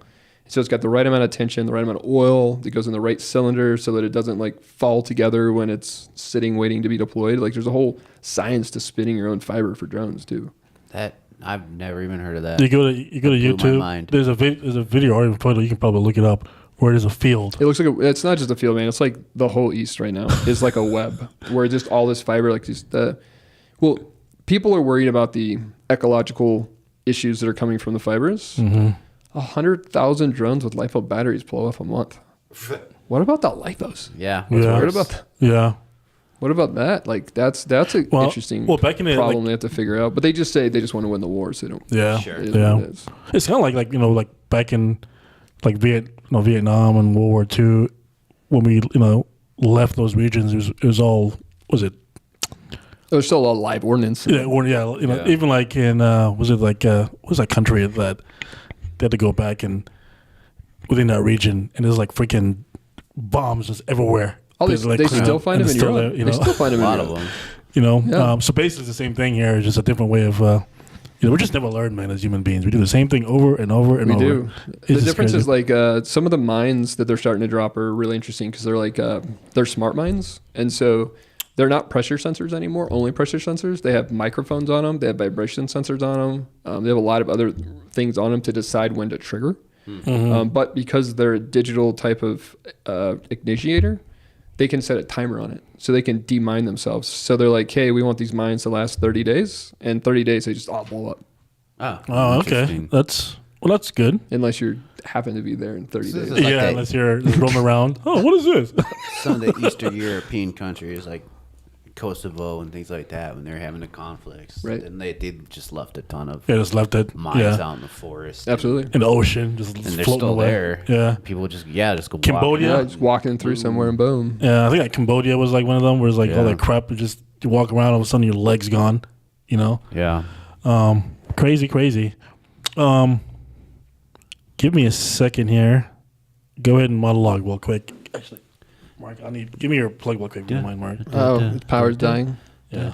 So it's got the right amount of tension, the right amount of oil that goes in the right cylinder so that it doesn't like fall together when it's sitting waiting to be deployed. Like there's a whole science to spinning your own fiber for drones too. That I've never even heard of that. You go to That blew my YouTube. mind. There's a video or even photo. You can probably look it up where there's a field. It looks like it's not just a field, man. It's like the whole East right now is like a web where just all this fiber, like just well, people are worried about the ecological issues that are coming from the fibers. 100,000 drones with LiPo batteries blow up a month. What about the LiPos? Yeah. Yeah. What about Yeah. what about that? Like that's an Well- interesting well, back in the, problem like- they have to figure out. But they just say they just want to win the wars. They don't. Yeah. Sure. It is Yeah. what it is. It's kind of like like back in like Vietnam and World War II when we left those regions. It was all There's still a lot of live ordnance. yeah Yeah. even like in what was that country that they had to go back and within that region and there's like freaking bombs just everywhere. Oh, There's, like, they still find and them in it's still Europe. there, you They know? still find them A in lot of Europe. them. Yeah. So basically it's the same thing here, just a different way of we just never learn, man, as human beings. We do the same thing over and over and We over. do. It's The just difference crazy. is like some of the mines that they're starting to drop are really interesting because they're like they're smart mines, and so they're not pressure sensors anymore. Only pressure sensors. They have microphones on them. They have vibration sensors on them. They have a lot of other things on them to decide when to trigger. But because they're a digital type of ignitiator, they can set a timer on it, so they can demine themselves. So they're like, hey, we want these mines to last 30 days, and 30 days they just all blow up. Oh, okay. Interesting. That's good. Unless you happen to be there in 30 So days. this is like yeah, that- unless you're just roaming around. Oh, what is this? Some of the Eastern European countries like Kosovo and things like that, when they're having the conflicts, Right. and they just left a ton of Yeah, just left it. mines Yeah, out in the forest. Absolutely. in the ocean, just And they're floating still away. there. Yeah, People just go Cambodia? Yeah, just walking through somewhere and boom. yeah. I think like Cambodia was like one of them, where it's like all Yeah. that crap. You walk around, all of a sudden your leg's gone. Yeah. Crazy. Give me a second here. Go ahead and monologue real quick. Actually, Mark, give me your plug real quick. If you don't mind, Mark. Oh, his power's dying. Yeah.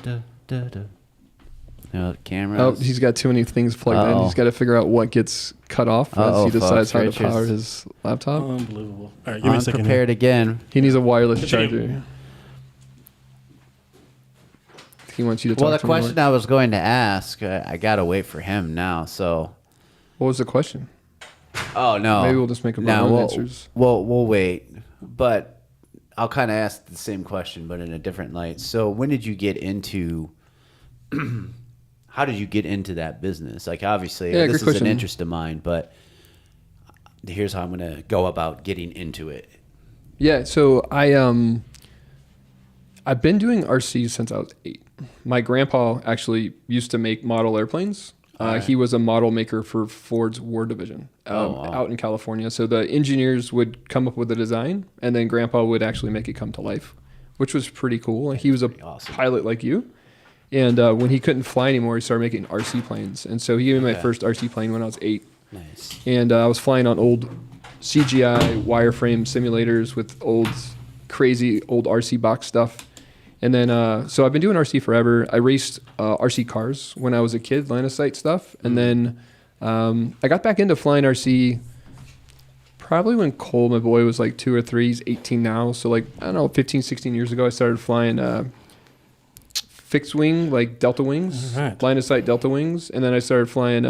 No, cameras. Oh, he's got too many things plugged in. Uh-oh. He's got to figure out what gets cut off as Uh-oh, he decides folks, how to Richard's- power his laptop. Unbelievable. All right, give me a second. Here. Unprepared again. He needs a wireless Continue. charger. He wants you to talk Well, the to him question more. I was going to ask, I got to wait for him now, so. What was the question? Oh, no. Maybe we'll just make them our own answers. We'll wait. But I'll kind of ask the same question, but in a different light. So when did you get into... how did you get into that business? Like, obviously, Yeah, this good is question. an interest of mine, but here's how I'm going to go about getting into it. Yeah, so I've been doing RC since I was 8. My grandpa actually used to make model airplanes. He was a model maker for Ford's War Division out in California. So the engineers would come up with a design, and then grandpa would actually make it come to life, which was pretty cool. He was a pilot like you. And when he couldn't fly anymore, he started making RC planes. And so he gave me my first RC plane when I was 8. Nice. And I was flying on old CGI wireframe simulators with crazy old RC box stuff. And then, so I've been doing RC forever. I raced RC cars when I was a kid, line of sight stuff. And then I got back into flying RC probably when Cole, my boy, was like 2 or 3. He's 18 now. So like, I don't know, 15, 16 years ago, I started flying fixed wing, like Delta wings, line of sight Delta wings. And then I started flying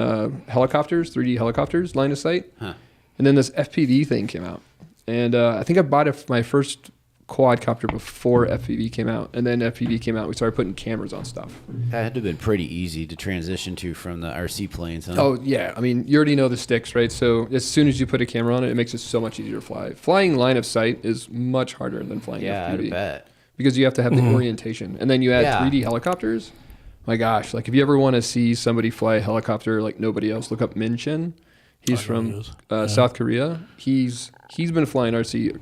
helicopters, 3D helicopters, line of sight. Huh. And then this FPV thing came out. And I think I bought my first quadcopter before FPV came out. And then FPV came out, we started putting cameras on stuff. That had to have been pretty easy to transition to from the RC planes, huh? Oh, yeah. I mean, you already know the sticks, right? So as soon as you put a camera on it, it makes it so much easier to fly. Flying line of sight is much harder than flying FPV. I bet. Because you have to have the orientation. And then you add 3D helicopters. My gosh, like if you ever want to see somebody fly a helicopter like nobody else, look up Min Chin. He's from South Korea. He's been flying RC.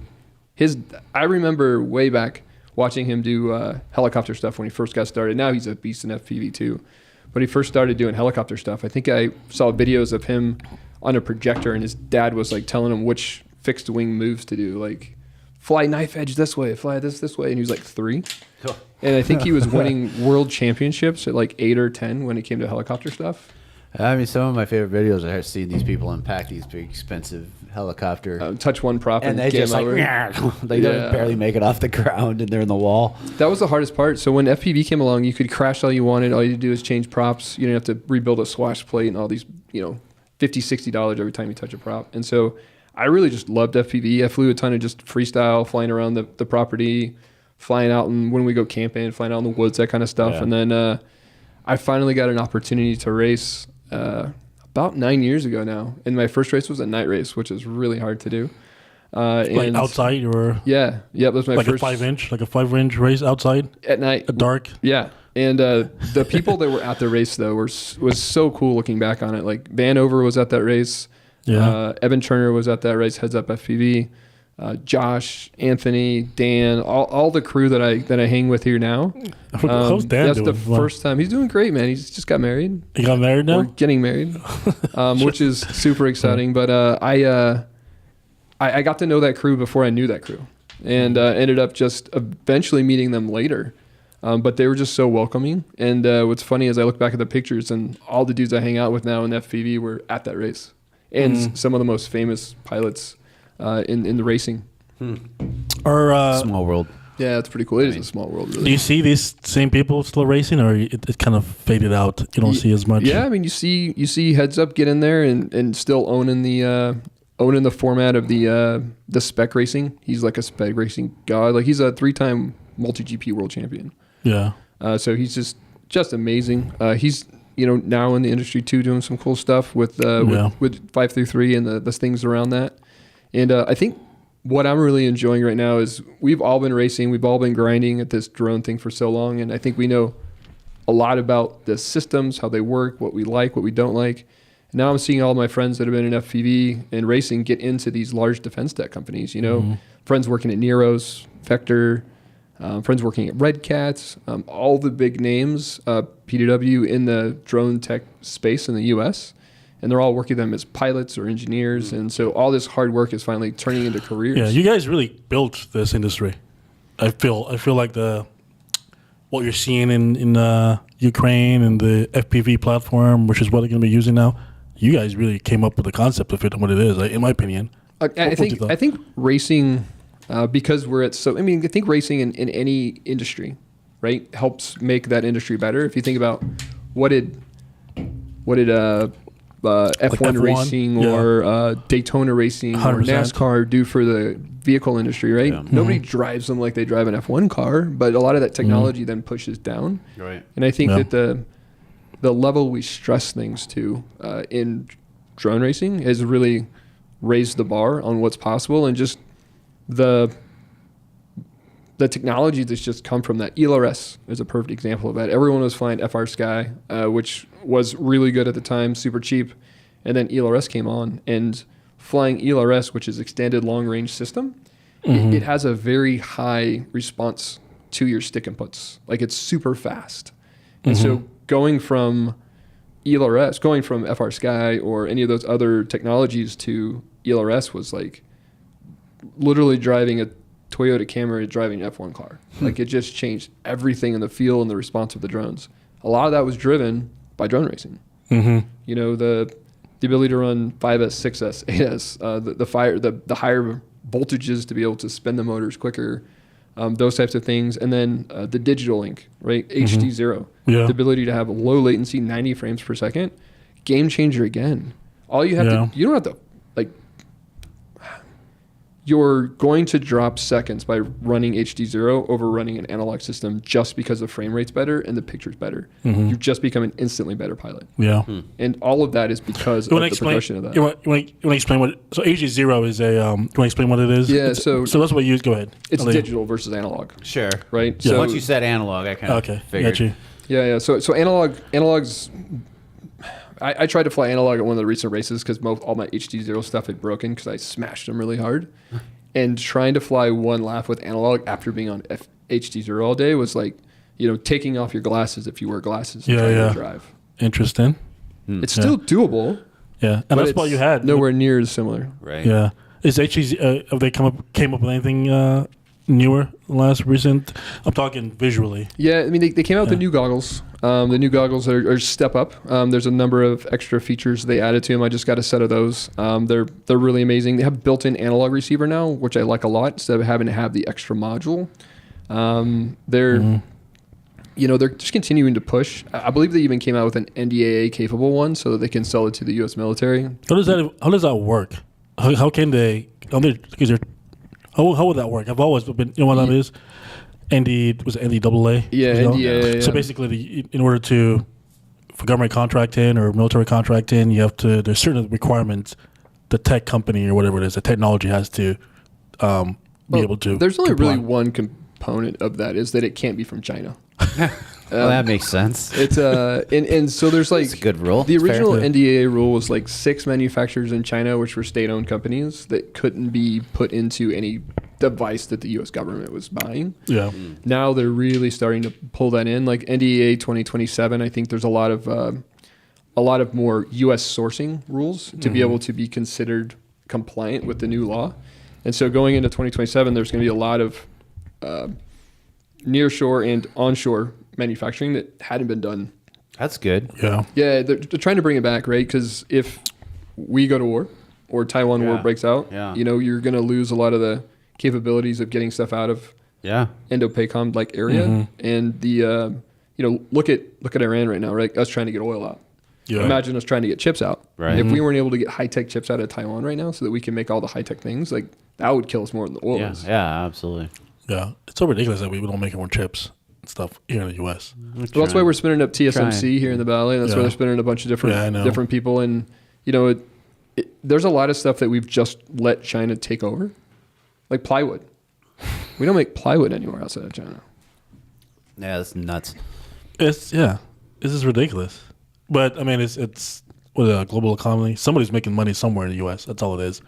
I remember way back watching him do helicopter stuff when he first got started. Now he's a beast in FPV too. But he first started doing helicopter stuff. I think I saw videos of him on a projector and his dad was like telling him which fixed wing moves to do. Like fly knife edge this way, fly this way. And he was like 3. And I think he was winning world championships at like 8 or 10 when it came to helicopter stuff. I mean, some of my favorite videos I have seen these people unpack these big, expensive helicopter. Touch one prop and they just over. They don't barely make it off the ground and they're in the wall. That was the hardest part. So when FPV came along, you could crash all you wanted. All you had to do is change props. You didn't have to rebuild a swash plate and all these, $50, $60 every time you touch a prop. And so I really just loved FPV. I flew a ton of just freestyle, flying around the property, flying out, and when we go camping, flying out in the woods, that kind of stuff. Yeah. And then I finally got an opportunity to race about 9 years ago now. And my first race was a night race, which is really hard to do. Like outside or? Yeah. That was my first. Like a 5-inch race outside? At night. At dark? Yeah. And the people that were at the race, though, was so cool looking back on it. Like Vanover was at that race. Yeah. Evan Turner was at that race, Heads Up FPV. Josh, Anthony, Dan, all the crew that I hang with here now. How's Dan that's doing? The first time. He's doing great, man. He's just got married. He got married now? We're getting married, which is super exciting. But I got to know that crew before I knew that crew, and ended up just eventually meeting them later. But they were just so welcoming. And what's funny is I look back at the pictures, and all the dudes I hang out with now in FPV were at that race, and some of the most famous pilots in the racing. Small world. Yeah, it's pretty cool. It is a small world, really. Do you see these same people still racing, or it kind of faded out? You don't see as much. Yeah, I mean, you see Heads Up get in there and still owning the format of the spec racing. He's like a spec racing god. Like he's a 3-time multi-GP world champion. Yeah. So he's just amazing. He's now in the industry too, doing some cool stuff with 5-3 and the things around that. And I think what I'm really enjoying right now is we've all been racing, we've all been grinding at this drone thing for so long, and I think we know a lot about the systems, how they work, what we like, what we don't like. And now I'm seeing all my friends that have been in FPV and racing get into these large defense tech companies. Friends working at Neros, Vector, friends working at Red Cats, all the big names, PDW in the drone tech space in the U.S., and they're all working them as pilots or engineers. And so all this hard work is finally turning into careers. Yeah, you guys really built this industry. I feel like what you're seeing in Ukraine and the FPV platform, which is what they're going to be using now, you guys really came up with the concept of it and what it is, in my opinion. I think racing, because we're at I think racing in any industry right, helps make that industry better. If you think about what did F1 F1, racing yeah. or Daytona racing or 100%. NASCAR do for the vehicle industry, right? Yeah. Nobody drives them like they drive an F1 car, but a lot of that technology then pushes down. Right. And I think Yeah. that the level we stress things to in drone racing has really raised the bar on what's possible, and just the technology that's just come from that. ELRS is a perfect example of that. Everyone was flying FR Sky, which was really good at the time, super cheap, and then ELRS came on, and flying ELRS, which is extended long range system, it has a very high response to your stick inputs. Like, it's super fast. And so going from ELRS, going from FR Sky or any of those other technologies to ELRS was like literally driving a Toyota Camry driving an F1 car. Like, it just changed everything in the feel and the response of the drones. A lot of that was driven by drone racing. You know, the ability to run 5S, 6S, 8S, the higher voltages to be able to spin the motors quicker, those types of things. And then the digital link, right? HD0. Yeah. The ability to have low latency, 90 frames per second. Game changer again. All you have to, you don't have to, like, you're going to drop seconds by running HD0 over running an analog system just because the frame rate's better and the picture's better. You just become an instantly better pilot. Yeah. And all of that is because of the progression of that. You want to explain what? So HD0 is a. You want to explain what it is? Yeah. So that's what you use. Go ahead. It's digital versus analog, Sure. right? Yeah. So Once you said analog, I kind of figured. Got you. Yeah. So analogs. I tried to fly analog at one of the recent races because all my HD0 stuff had broken because I smashed them really hard. And trying to fly one lap with analog after being on HD0 all day was like, you know, taking off your glasses if you wear glasses and trying to drive. Interesting. It's still doable. Yeah, and that's what you had. Nowhere near as similar. Right. Yeah. Is HD have they came up with anything newer recent? I'm talking visually. Yeah, I mean they came out with the new goggles. The new goggles are a step up. There's a number of extra features they added to them. I just got a set of those. They're really amazing. They have built-in analog receiver now, which I like a lot, instead of having to have the extra module. They're they're just continuing to push. I believe they even came out with an NDAA capable one so that they can sell it to the U.S. military. How does that work? How can they? How would that work? I've always been. You know what that is? NDAA. Yeah, NDAA. So basically, in order for government contracting or military contracting, there's certain requirements the tech company or whatever it is, the technology has to be able to. There's only comply. really one component of that is that it can't be from China. Well, that makes sense. It's and so there's like It's a good rule. The It's fair. original NDAA rule was like 6 manufacturers in China, which were state-owned companies that couldn't be put into any device that the U.S. government was buying. Yeah. Now they're really starting to pull that in. Like NDAA 2027, I think there's a lot of more U.S. sourcing rules to be able to be considered compliant with the new law. And so going into 2027, there's going to be a lot of nearshore and onshore manufacturing that hadn't been done. That's good. Yeah. Yeah, they're trying to bring it back, right? Because if we go to war or Taiwan war breaks out, you're going to lose a lot of the capabilities of getting stuff out of Indo-PACOM like area. And the look at Iran right now, right? Us trying to get oil out. Yeah. Imagine us trying to get chips out. Right. If we weren't able to get high-tech chips out of Taiwan right now so that we can make all the high-tech things, like that would kill us more than the oil is. Yeah, absolutely. Yeah. It's so ridiculous that we don't make our own chips and stuff here in the U.S. Well, that's why we're spinning up TSMC here in the Valley. That's why they're spinning a bunch of different people. And, there's a lot of stuff that we've just let China take over. Like plywood. We don't make plywood anywhere outside of China. Yeah, that's nuts. This is ridiculous. But I mean, it's a global economy. Somebody's making money somewhere in the U.S. That's all it is.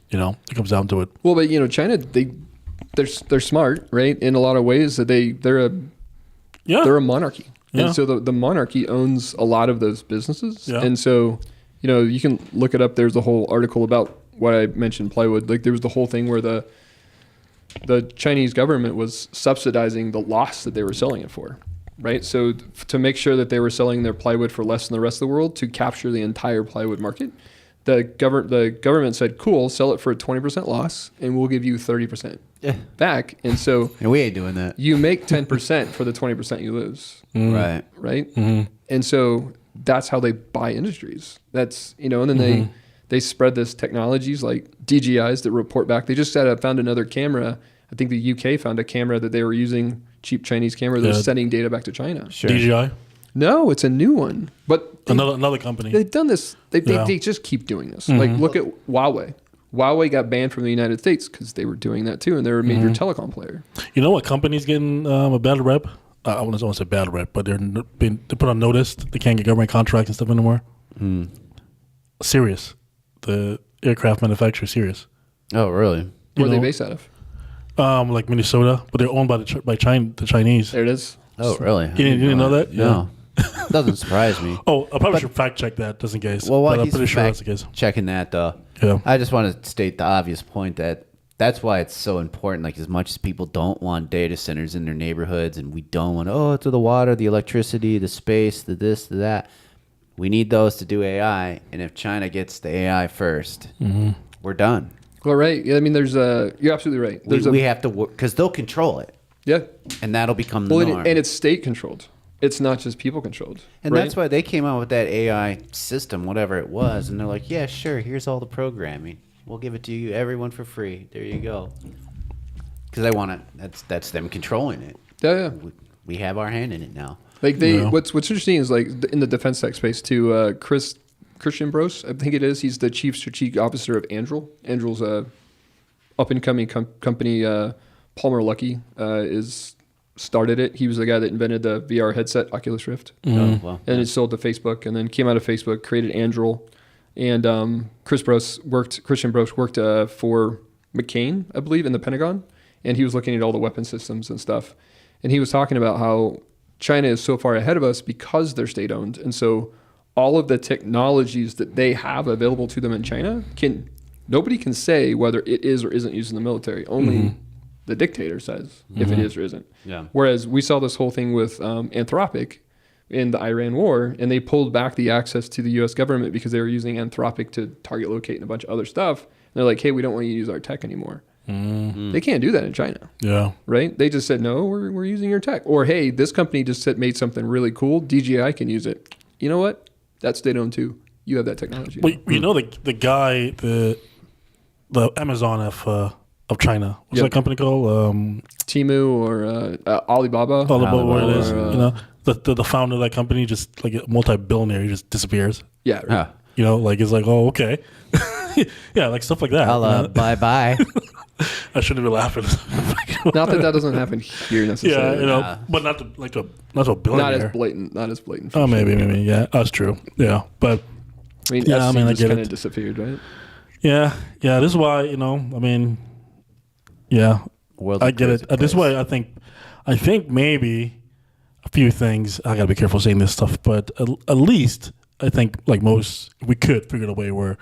It comes down to it. Well, but China, they're smart, right? In a lot of ways, that they're a monarchy, and so the monarchy owns a lot of those businesses, and so you can look it up. There's a whole article about what I mentioned, plywood. Like there was the whole thing where the Chinese government was subsidizing the loss that they were selling it for. Right, so to make sure that they were selling their plywood for less than the rest of the world, to capture the entire plywood market, the government said, cool, sell it for a 20% loss, and we'll give you 30% back. And so And we ain't doing that. you make 10% for the 20% you lose. Right. Right. And so that's how they buy industries. That's, and then they spread this technologies like DJIs that report back. They just found another camera. I think the UK found a camera that they were using, cheap Chinese camera that was sending data back to China. Sure. DJI, No, it's a new one. But another company. they've done this. They just keep doing this. Like, look at Huawei. Huawei got banned from the United States because they were doing that too, and they're a major telecom player. You know what company's getting a bad rep? I wouldn't want to say bad rep, but they put on notice they can't get government contracts and stuff anymore. Sirius, the aircraft manufacturer, Sirius. Oh, really? Where are they based out of? Like Minnesota, but they're owned by the Chinese. There it is. Oh, really? You didn't know that? No. Doesn't surprise me. Oh, I probably should fact check that just in case. Well, while but I'm he's pretty sure that's the case. checking that, though, Yeah. I just want to state the obvious point that's why it's so important. Like, as much as people don't want data centers in their neighborhoods, and we don't want, to the water, the electricity, the space, the this, the that, we need those to do AI. And if China gets the AI first, we're done. Well, right. Yeah, I mean, you're absolutely right. We have to work because they'll control it, Yeah. and that'll become the Well, norm. and it's state controlled. It's not just people controlled. And right? that's why they came out with that AI system, whatever it was. And they're like, yeah, sure, here's all the programming. We'll give it to you, everyone for free. There you go. Because they want it. That's them controlling it. Yeah. We have our hand in it now. Like what's interesting is like in the defense tech space too, Christian Bros, I think it is. He's the chief strategic officer of Anduril. Anduril's a up and coming company. Palmer Luckey started it. He was the guy that invented the VR headset, Oculus Rift. Oh, well, and it sold to Facebook, and then came out of Facebook, created Anduril. And Christian Bros worked for McCain, I believe, in the Pentagon, and he was looking at all the weapon systems and stuff. And he was talking about how China is so far ahead of us because they're state-owned, and so all of the technologies that they have available to them in China nobody can say whether it is or isn't used in the military. Only the dictator says if it is or isn't. Yeah. Whereas we saw this whole thing with Anthropic in the Iran war, and they pulled back the access to the U.S. government because they were using Anthropic to target locate and a bunch of other stuff. And they're like, hey, we don't want you to use our tech anymore. They can't do that in China. Yeah. Right? They just said, no, we're using your tech. Or, hey, this company just made something really cool. DJI can use it. You know what? That's state-owned too. You have that technology. Well, you know the guy, the Amazon of China. What's that company called? Temu or Alibaba. Alibaba, what it is. The founder of that company, just like a multi-billionaire, he just disappears. Yeah. Right. It's like, oh, okay. Yeah, like stuff like that. Bye-bye. I shouldn't be laughing. Not that doesn't happen here necessarily. Yeah, but not to a billionaire. Not as blatant. Oh, maybe. Yeah, that's true. Yeah, but I mean, yeah, I get kind it. of disappeared, right? Yeah. This is why I get it. This is why I think maybe a few things. I gotta be careful saying this stuff, but at least I think we could figure out a way where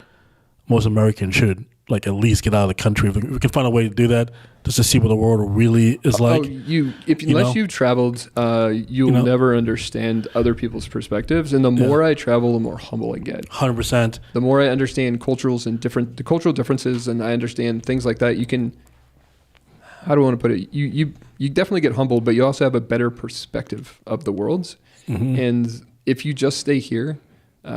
most Americans should at least get out of the country. If we can find a way to do that, just to see what the world really is like. Unless you've traveled, you'll never understand other people's perspectives. And the more I travel, the more humble I get. 100%. The more I understand the cultural differences, and I understand things like that, you can. How do I want to put it? You definitely get humbled, but you also have a better perspective of the world. Mm-hmm. And if you just stay here,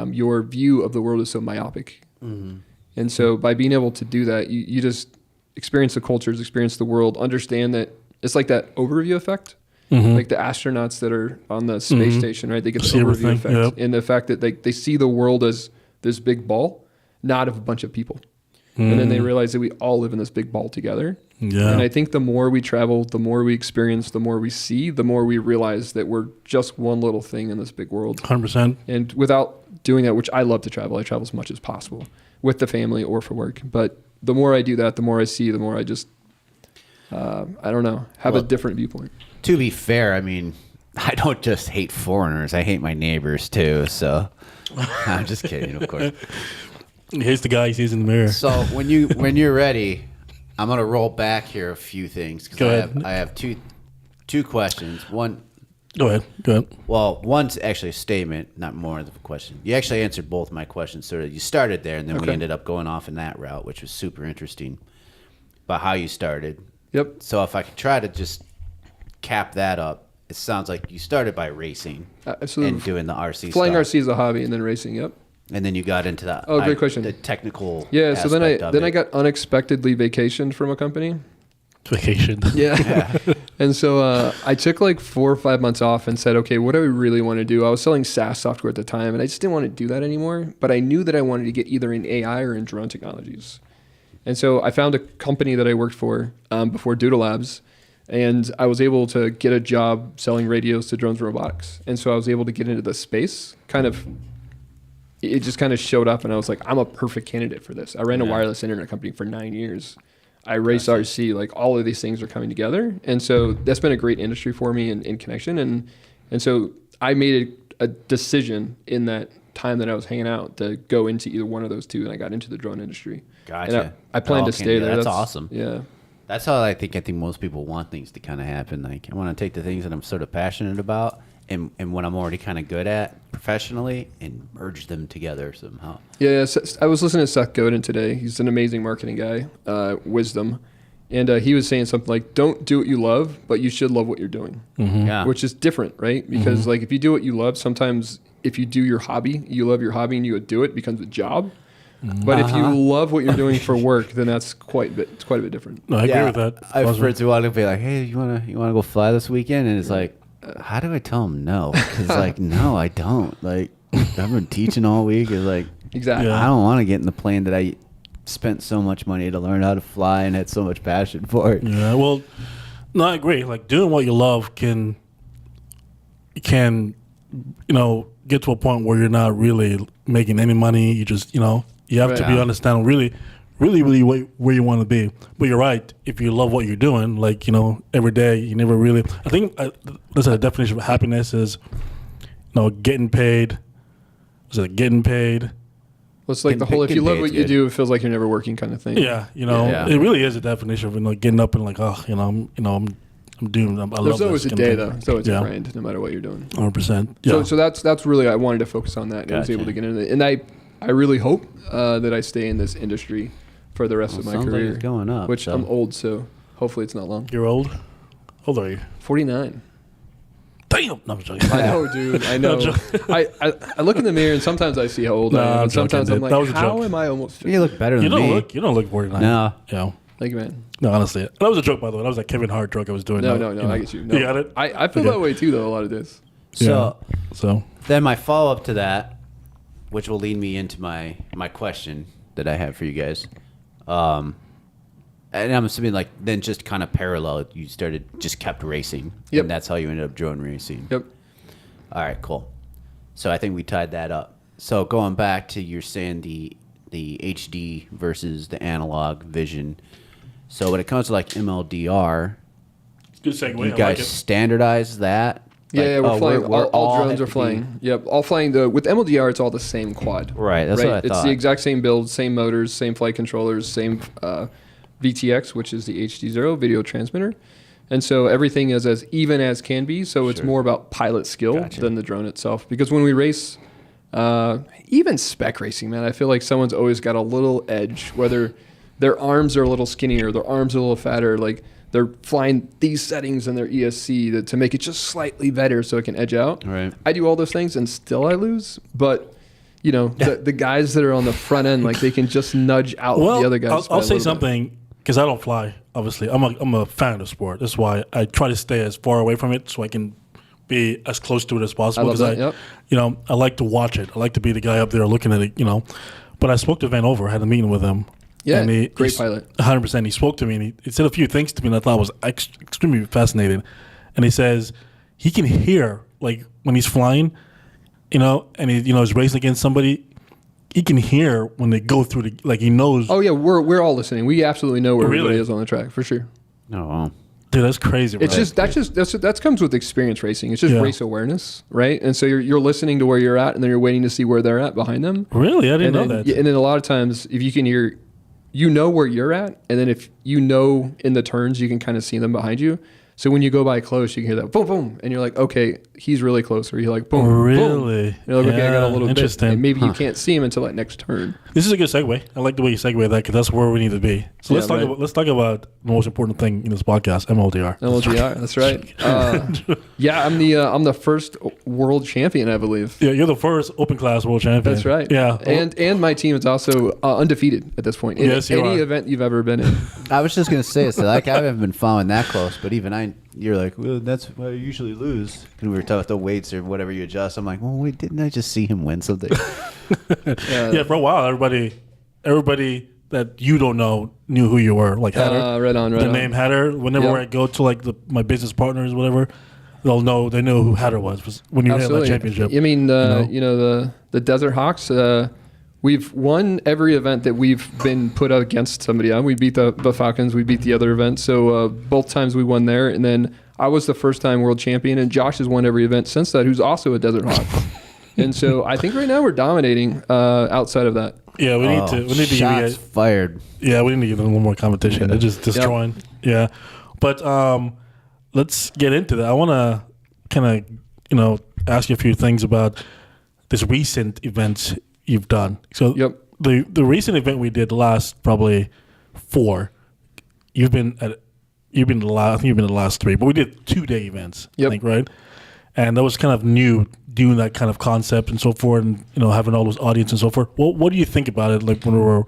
your view of the world is so myopic. Mm-hmm. And so by being able to do that, you just experience the cultures, experience the world, understand that it's like that overview effect. Mm-hmm. Like the astronauts that are on the space station, right? They get the overview effect. Yep. And the fact that they see the world as this big ball, not of a bunch of people. Mm. And then they realize that we all live in this big ball together. Yeah. And I think the more we travel, the more we experience, the more we see, the more we realize that we're just one little thing in this big world. 100%. And without doing that, which I love to travel, I travel as much as possible with the family or for work. But the more I do that, the more I see, the more I just, have a different viewpoint. To be fair, I mean, I don't just hate foreigners. I hate my neighbors too. So I'm just kidding, of course. He hates the guy he sees in the mirror. So when you're ready, I'm gonna roll back here a few things because I have two questions. One, Go ahead. Well, one's actually a statement, not more of a question. You actually answered both my questions. So you started there, and then we ended up going off in that route, which was super interesting. But how you started. Yep. So if I could try to just cap that up, it sounds like you started by racing Absolutely. and doing the RC Flying stuff. RC is a hobby, and then racing. Yep. And then you got into that. Oh, great question. The technical. Yeah. So then I I got unexpectedly vacationed from a company. Vacation. Yeah. And so I took like 4 or 5 months off and said, okay, what do I really want to do? I was selling SaaS software at the time, and I just didn't want to do that anymore. But I knew that I wanted to get either in AI or in drone technologies. And so I found a company that I worked for before Doodle Labs, and I was able to get a job selling radios to drones and robotics. And so I was able to get into the space. It just kind of showed up, and I was like, I'm a perfect candidate for this. I ran a wireless internet company for 9 years. I race RC, like all of these things are coming together. And so that's been a great industry for me in connection. And so I made a decision in that time that I was hanging out to go into either one of those two, and I got into the drone industry. Gotcha. And I plan to stay there. That's awesome. Yeah. That's how I think most people want things to kind of happen. Like, I want to take the things that I'm sort of passionate about and what I'm already kind of good at professionally and merge them together somehow. Yeah. So I was listening to Seth Godin today. He's an amazing marketing guy, Wisdom. And he was saying something like, don't do what you love, but you should love what you're doing. Mm-hmm. Yeah. Which is different, right? Because like if you do what you love, sometimes if you do your hobby, you love your hobby and you do it, becomes a job. But if you love what you're doing for work, then that's quite a bit different. No, I agree with that. I have friends who want to be like, hey, you wanna go fly this weekend? And it's like, how do I tell them no? Because like, no, I don't. Like, I've been teaching all week. It's like, Exactly. Yeah. I don't want to get in the plane that I spent so much money to learn how to fly and had so much passion for it. Yeah, well, no, I agree. Like doing what you love can get to a point where you're not really making any money. You just you have to be understanding really where you want to be. But you're right. If you love what you're doing, like every day, you never really. I think that's the definition of happiness is, getting paid. Is it getting paid? Well, it's like the whole, if you love what you do, it feels like you're never working kind of thing. Yeah, it really is a definition of getting up and like, I'm doing. I love There's always this a day though. There's always a grind, no matter what you're doing. 100%. Yeah. So that's really, I wanted to focus on that. And I was able to get into it, and I really hope that I stay in this industry for the rest of my sounds like career. it's going up, which so. I'm old, so hopefully it's not long. You're old. How old are you? 49. Damn. No, I'm joking. I know, dude. I know. I look in the mirror and sometimes I see how old I am. And sometimes I'm like, how am I almost 50? You look better than me. You don't look 49. No. Yeah. Thank you, man. No, honestly, that was a joke, by the way. That was that Kevin Hart joke I was doing. No, I get you. No. You got it? I feel that way too, though, a lot of days. So then my follow-up to that, which will lead me into my question that I have for you guys. And I'm assuming then just kind of parallel, you just kept racing. Yep. And that's how you ended up drone racing. Yep. All right, cool. So I think we tied that up. So going back to you're saying the HD versus the analog vision. So when it comes to MLDR, good segue. you guys standardize that? Yeah, we're flying. All drones are flying. Yep, all flying. With MLDR, it's all the same quad. Right, that's what I thought. It's the exact same build, same motors, same flight controllers, same VTX, which is the HD0 video transmitter. And so everything is as even as can be. So it's more about pilot skill than the drone itself. Because when we race, even spec racing, man, I feel like someone's always got a little edge, whether their arms are a little skinnier, their arms are a little fatter, like they're flying these settings in their ESC to make it just slightly better so it can edge out. Right. I do all those things and still I lose. But, the guys that are on the front end, they can just nudge out the other guys. I'll say something, because I don't fly, obviously. I'm a fan of the sport. That's why I try to stay as far away from it so I can be as close to it as possible. I love that, yep. I like to watch it. I like to be the guy up there looking at it, But I spoke to Van Over, had a meeting with him. Yeah, and great pilot. 100%. He spoke to me, and he said a few things to me that I thought was extremely fascinating. And he says he can hear, when he's flying, and he, is racing against somebody, he can hear when they go through he knows. Oh, yeah, we're all listening. We absolutely know where everybody is on the track, for sure. Oh, wow. Dude, that's crazy. It's that comes with experience racing. It's just race awareness, right? And so you're listening to where you're at, and then you're waiting to see where they're at behind them. Really? I didn't know that. And then a lot of times, if you can hear, where you're at, and then if in the turns, you can kind of see them behind you. So when you go by close, you can hear that boom, boom, and you're like, okay, he's really close. Or you're like, boom, really? boom. You're like, okay, I got a little bit. Interesting. And maybe you can't see him until that next turn. This is a good segue. I like the way you segue that because that's where we need to be. So let's talk about the most important thing in this podcast, MLDR. MLDR, that's right. Yeah, I'm the first world champion, I believe. Yeah, you're the first open class world champion. That's right. Yeah, and my team is also undefeated at this point in any event you've ever been in. I was just gonna say, so like I haven't been following that close, but even you're like, well, that's why I usually lose. And we were talking about the weights or whatever you adjust. I'm like, well, wait, didn't I just see him win something? Yeah, for a while, everybody that you don't know knew who you were, like Hatter. Right on. The name Hatter. Whenever I go to like my business partners, whatever, they know who Hatter was when you had that championship. I mean, the Desert Hawks. We've won every event that we've been put out against somebody on. We beat the Falcons. We beat the other event. So both times we won there. And then I was the first time world champion, and Josh has won every event since that, who's also a Desert Hawk. And so I think right now we're dominating outside of that. Yeah, we need to shots give you fired. Yeah, we need to give them a little more competition. They're just destroying. Yep. Yeah. But let's get into that. I want to kind of, ask you a few things about this recent events you've done. So the recent event we did, the last probably 4, you've been the last 3, but we did 2-day events, I think, right? And that was kind of new, doing that kind of concept and so forth, and having all those audience and so forth. What do you think about it? Like when we were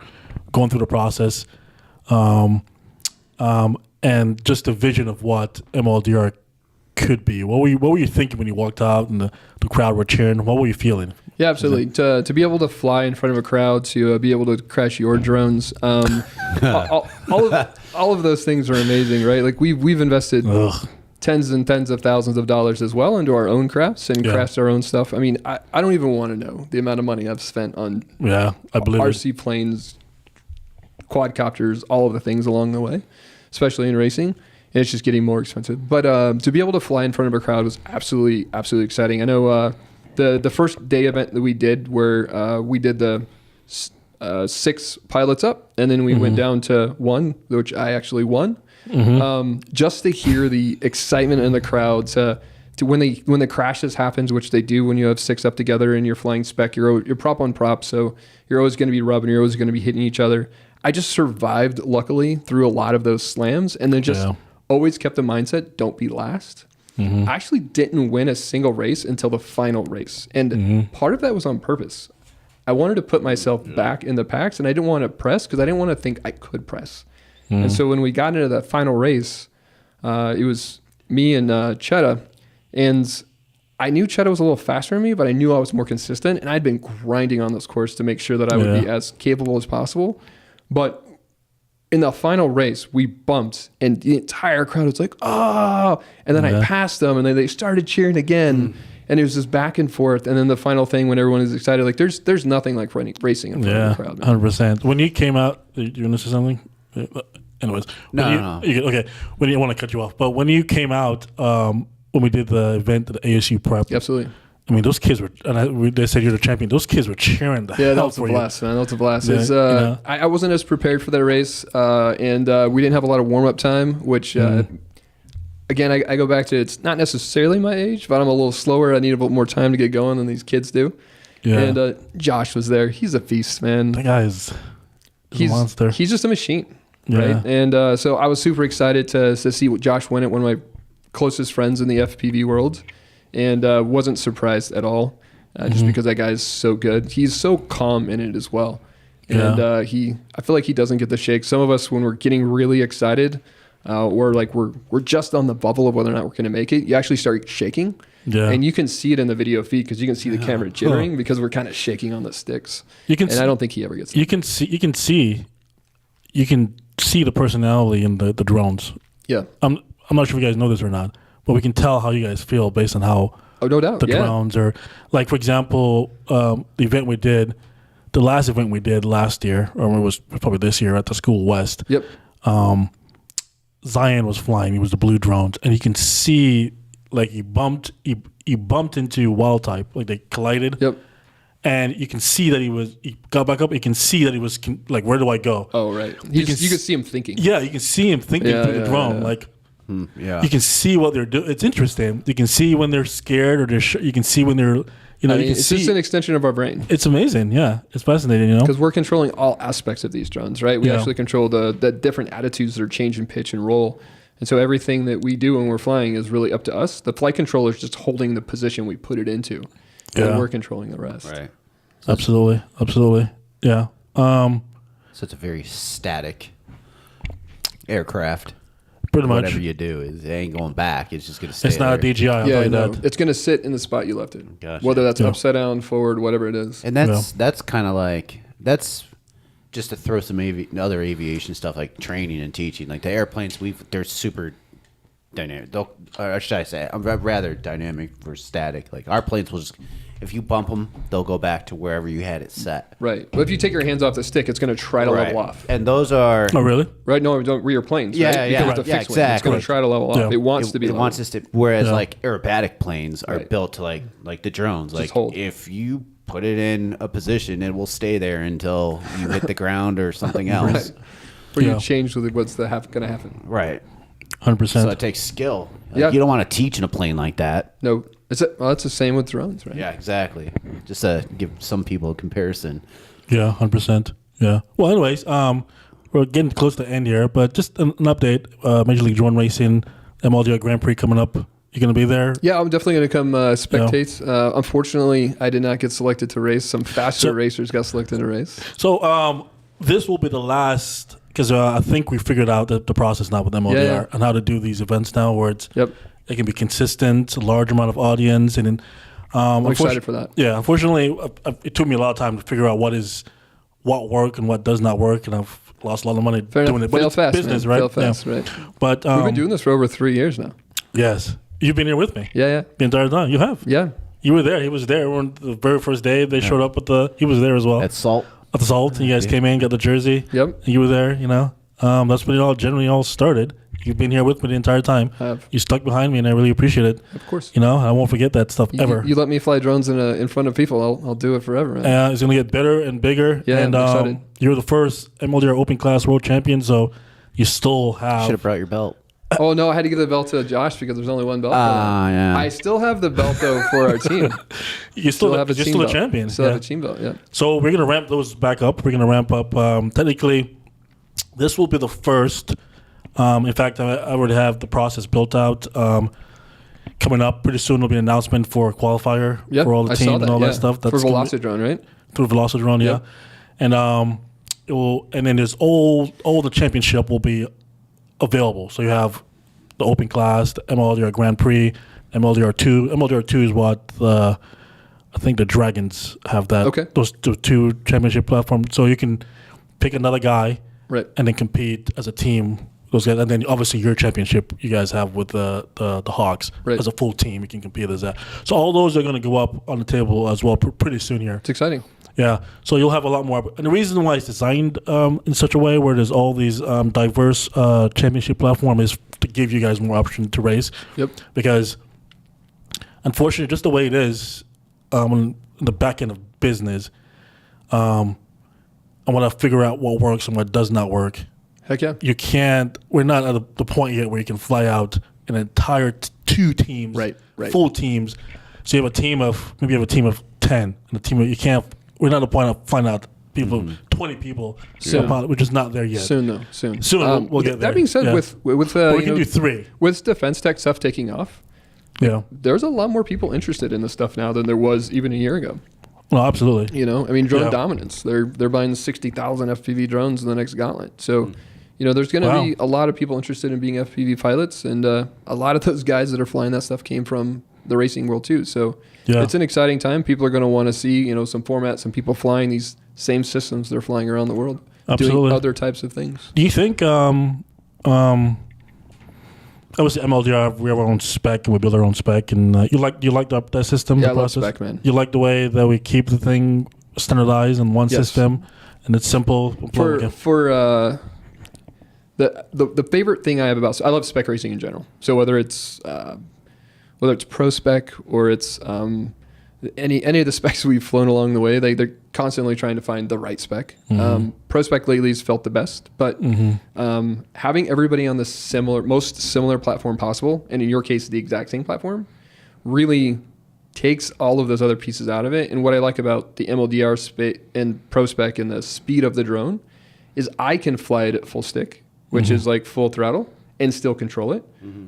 going through the process, and just the vision of what MLDR could be. What were you thinking when you walked out and the crowd were cheering? What were you feeling? Yeah, absolutely. To be able to fly in front of a crowd, to be able to crash your drones, all of those things are amazing, right? Like we've invested tens and tens of thousands of dollars as well into our own crafts and crafts our own stuff. I mean, I don't even want to know the amount of money I've spent on I believe RC planes, quadcopters, all of the things along the way, especially in racing. And it's just getting more expensive. But to be able to fly in front of a crowd was absolutely exciting. I know the first day event that we did, where we did the 6 pilots up, and then we went down to 1, which I actually won. Just to hear the excitement in the crowd, to when the crashes happens, which they do when you have 6 up together and you're flying spec, you're prop on prop, so you're always going to be rubbing, you're always going to be hitting each other. I just survived, luckily, through a lot of those slams, and then just always kept the mindset, don't be last. I actually didn't win a single race until the final race, and part of that was on purpose. I wanted to put myself back in the packs, and I didn't want to press because I didn't want to think I could press. And so when we got into that final race, it was me and Chetta, and I knew Chetta was a little faster than me, but I knew I was more consistent, and I'd been grinding on this course to make sure that I would be as capable as possible. But in the final race, we bumped, and the entire crowd was like, oh! And then I passed them, and then they started cheering again. And it was just back and forth. And then the final thing, when everyone is excited, like there's nothing like racing in front of the crowd. 100%. When you came out, you want to say something? Anyways. No. Okay. When you want to cut you off. But when you came out, when we did the event at the ASU Prep. Absolutely. I mean, those kids were, and they said you're the champion. Those kids were cheering the hell for you. Yeah, that was a blast, man. That was a blast. I wasn't as prepared for that race, and we didn't have a lot of warm-up time, which, again, I go back to, it's not necessarily my age, but I'm a little slower. I need a little more time to get going than these kids do. Yeah. And Josh was there. He's a beast, man. That guy is a monster. He's just a machine, right? And so I was super excited to see what Josh win it, one of my closest friends in the FPV world. And wasn't surprised at all, just because that guy's so good. He's so calm in it as well. And I feel like he doesn't get the shake. Some of us, when we're getting really excited, or like we're just on the bubble of whether or not we're going to make it, you actually start shaking. Yeah. And you can see it in the video feed because you can see the camera jittering because we're kind of shaking on the sticks. I don't think he ever gets that. You can see the personality in the drones. Yeah. I'm not sure if you guys know this or not. But we can tell how you guys feel based on how no doubt. The drones are. Like, for example, the last event we did last year, or it was probably this year at the School West. Yep. Zion was flying. He was the blue drones. And you can see, like, he bumped into wild type. Like, they collided. Yep. And you can see that he got back up. You can see that he was, like, where do I go? Oh, right. You can see him thinking. Yeah, you can see him thinking through the drone. Yeah. Like, Yeah. You can see what they're doing. It's interesting. You can see when they're scared or you can see when they're, you know, you can it's see. just an extension of our brain. It's amazing. Yeah. It's fascinating, you know. Because we're controlling all aspects of these drones, right? We actually control the different attitudes that are changing pitch and roll. And so everything that we do when we're flying is really up to us. The flight controller is just holding the position we put it into. And we're controlling the rest. Right. So absolutely. Yeah. So it's a very static aircraft. Pretty much. Whatever you do, it ain't going back. It's just going to stay It's not there. a DJI. I'll tell you that. It's going to sit in the spot you left it. Gotcha. Whether that's upside down, forward, whatever it is. And that's kind of like, that's just to throw some other aviation stuff like training and teaching. Like the airplanes, they're super dynamic. Or should I say, I'm rather dynamic for static. Like our planes will just, if you bump them, they'll go back to wherever you had it set. Right. But if you take your hands off the stick, it's going to try to level off. And those are... Oh, really? Right? No, don't rear planes. Yeah, right? yeah, Because it's a fixed wing. It's exactly. going to try to level off. Yeah. It wants to be level. It wants us to... Whereas like aerobatic planes are built to like the drones. Just Like hold. if you put it in a position, it will stay there until you hit the ground or something else. Or you change with what's going to happen. Right. 100%. So it takes skill. Like, Yeah. You don't want to teach in a plane like that. No. It's the same with drones, right? Yeah, exactly. Just to give some people a comparison. Yeah, 100%. Yeah. Well, anyways, we're getting close to the end here, but just an update. Major League Drone Racing, MLDR Grand Prix coming up. You going to be there? Yeah, I'm definitely going to come spectate. Unfortunately, I did not get selected to race. Some faster racers got selected to race. So this will be the last, because I think we figured out the process now with MLDR and how to do these events now where it's it can be consistent, a large amount of audience. And then, I'm excited for that. Yeah, unfortunately, it took me a lot of time to figure out what worked and what does not work, and I've lost a lot of money doing it. But it's business, right? Fail fast, right? But we've been doing this for over 3 years now. Yes. You've been here with me. Yeah. The entire time. You have. Yeah. You were there. He was there on the very first day. They showed up he was there as well. At Salt. At the Salt. You guys came in, got the jersey. Yep. And you were there, you know. That's when it generally all started. You've been here with me the entire time. I have. You stuck behind me, and I really appreciate it. Of course. You know, I won't forget that stuff ever. You let me fly drones in front of people, I'll do it forever. Man. It's going to get better and bigger. Yeah, and I'm excited. you're the first MLDR Open Class World Champion, so you still have... Should have brought your belt. Oh, no, I had to give the belt to Josh because there's only one belt. Yeah. I still have the belt, though, for our team. You're still a belt. champion. Still have a team belt, yeah. So we're going to ramp those back up. We're going to ramp up. Technically, this will be the first... in fact, I already have the process built out. Coming up pretty soon, there'll be an announcement for a qualifier for all the teams and all that stuff. That's for Velocidrone, right? For Velocidrone, yeah. And it will, and then there's all the championship will be available. So you have the Open Class, the MLDR Grand Prix, MLDR 2. MLDR 2 is what I think the Dragons have that. Okay. Those two championship platforms. So you can pick another guy, right, and then compete as a team. Those guys, and then obviously your championship you guys have with the Hawks as a full team. You can compete as that. So all those are going to go up on the table as well pretty soon here. It's exciting. Yeah. So you'll have a lot more. And the reason why it's designed in such a way where there's all these diverse championship platform is to give you guys more option to race. Yep. Because unfortunately, just the way it is, in the back end of business, I want to figure out what works and what does not work. Heck yeah. You can't. We're not at the point yet where you can fly out an entire two teams, right, full teams. So you have a team of 10, and a team of you can't. We're not at the point of finding out people, 20 people. Soon. We're just not there yet. Soon though. Soon. We'll get there. That being said, with we can do 3 with defense tech stuff taking off. Yeah, there's a lot more people interested in this stuff now than there was even a year ago. Well, absolutely. You know, I mean, drone dominance. They're buying 60,000 FPV drones in the next gauntlet. So. You know, there's going to be a lot of people interested in being FPV pilots, and a lot of those guys that are flying that stuff came from the racing world too. So it's an exciting time. People are going to want to see, some formats, some people flying these same systems they're flying around the world, doing other types of things. Do you think, obviously MLDR, we have our own spec and we build our own spec, and you like that system? Yeah, the I love process? spec, man. You like the way that we keep the thing standardized in one system, and it's simple. The favorite thing I have I love spec racing in general. So whether it's pro spec or it's any of the specs we've flown along the way, they're constantly trying to find the right spec. Pro spec lately has felt the best, but having everybody on the most similar platform possible, and in your case, the exact same platform, really takes all of those other pieces out of it. And what I like about the MLDR and Pro spec and the speed of the drone is I can fly it at full stick, which is like full throttle, and still control it.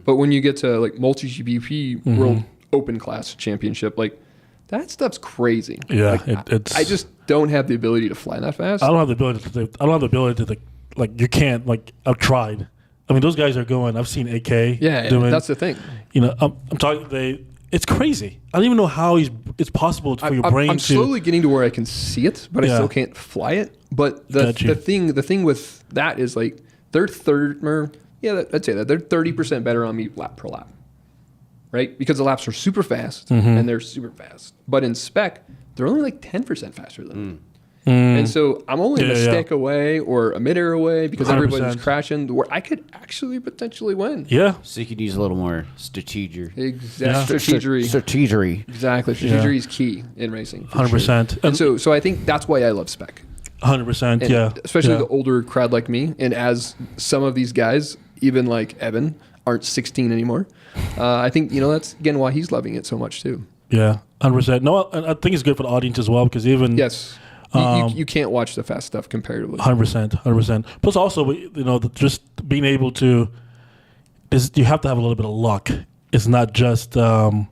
But when you get to like multi-GBP World Open Class Championship, like that stuff's crazy. Yeah, like, I just don't have the ability to fly that fast. I don't have the ability to like you can't, like, I've tried. I mean, those guys are going. I've seen AK. Yeah, doing, that's the thing. You know, I'm talking. It's crazy. I don't even know how it's possible for your brain to. I'm slowly getting to where I can see it, but I still can't fly it. But the thing with that is like they're I'd say that they're 30% better on me lap per lap, right? Because the laps are super fast and they're super fast. But in spec, they're only like 10% faster than me. And so I'm only a stick away or a mid-air away because 100%. everybody's crashing where I could actually potentially win. Yeah. So you could use a little more strategy. Exactly. Strategy. Exactly. Strategy is key in racing. 100%. And so I think that's why I love spec. 100%. And especially the older crowd like me. And as some of these guys, even like Evan, aren't 16 anymore, I think, that's, again, why he's loving it so much too. Yeah, 100%. No, I think it's good for the audience as well because even... Yes. You can't watch the fast stuff comparatively. 100%. Plus also, just being able to... you have to have a little bit of luck. It's not just... I'm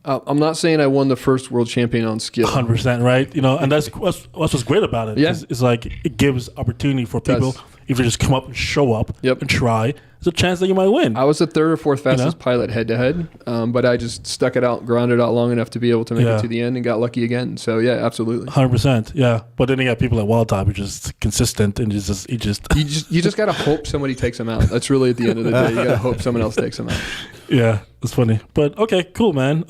not saying I won the first world champion on skill. 100%, right? And that's what's great about it. Yeah. It's like it gives opportunity for people if you just come up and show up and try. There's a chance that you might win. I was the third or fourth fastest pilot head to head, but I just stuck it out, grounded out long enough to be able to make it to the end and got lucky again. So yeah, absolutely. 100%, yeah. But then you got people at Wild Top who are just consistent and you just gotta hope somebody takes them out. That's really at the end of the day. You gotta hope someone else takes them out. Yeah, it's funny. But okay, cool, man.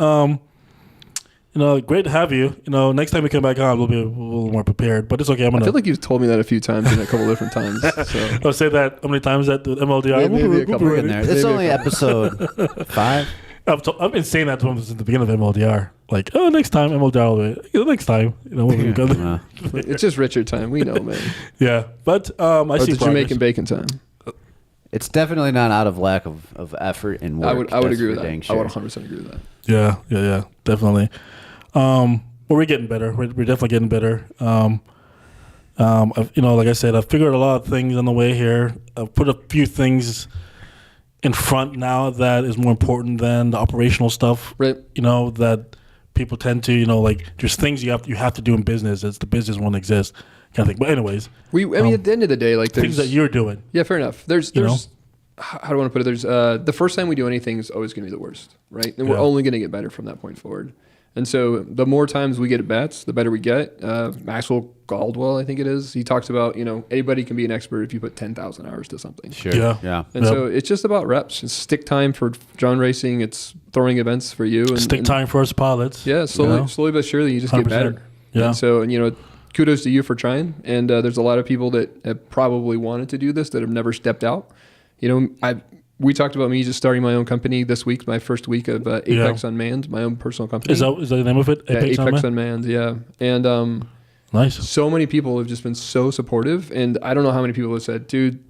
Great to have you. Next time we come back on, we'll be a little more prepared. But it's okay. I feel like you've told me that a few times in a couple different times. So. I'll say that how many times at the MLDR? Maybe a couple in there. It's only episode 5. I've been saying that to him since the beginning of MLDR. Like, next time MLDR. Next time, we'll go there. It's just Richard time. We know, man. Yeah, but I see the Jamaican bacon time. It's definitely not out of lack of effort and work. I would agree with that. Sure. I would 100% agree with that. Yeah, definitely. Well, we're getting better. We're definitely getting better. Like I said, I've figured a lot of things on the way here. I've put a few things in front now that is more important than the operational stuff. Right. That people tend to, like just things you have to do in business. It's the business won't exist kind of thing. But anyways, at the end of the day, like there's things that you're doing. Yeah, fair enough. There's how do I want to put it? There's the first time we do anything is always going to be the worst, right? And we're only going to get better from that point forward. And so the more times we get at bats, the better we get. Maxwell Caldwell, I think it is, he talks about, anybody can be an expert if you put 10,000 hours to something. Sure. Yeah. And so it's just about reps. It's stick time for drone racing. It's throwing events for you. And time for us pilots. Yeah, slowly but surely you just 100%. Get better. Yeah. And so, kudos to you for trying. And there's a lot of people that have probably wanted to do this that have never stepped out. We talked about me just starting my own company this week, my first week of Apex Unmanned, my own personal company. Is that the name of it? Apex Unmanned, yeah. And nice. So many people have just been so supportive. And I don't know how many people have said, dude,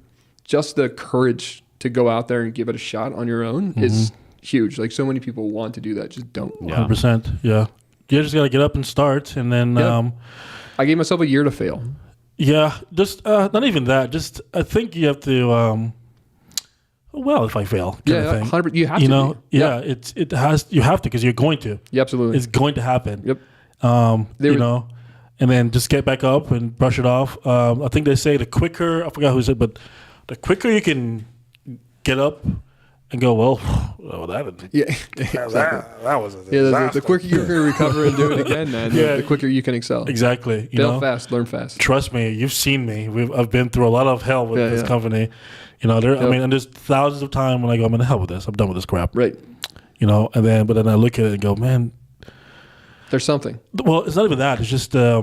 just the courage to go out there and give it a shot on your own is huge. Like so many people want to do that, just don't. 100%, yeah. You just got to get up and start. And then I gave myself a year to fail. Yeah, just not even that. Just I think you have to... well, if I fail, kind of thing. 100%. You have to. You have to because you're going to. Yeah, absolutely. It's going to happen. Yep. And then just get back up and brush it off. I think they say the quicker, I forgot who said, but the quicker you can get up and go, that was a disaster. The quicker you can recover and do it again, man, the quicker you can excel. Exactly. Fail fast, learn fast. Trust me, you've seen me. I've been through a lot of hell with this company. I mean, and there's thousands of times when I go, I'm in the hell with this. I'm done with this crap. Right. But then I look at it and go, man, there's something. Well, it's not even that. It's just, I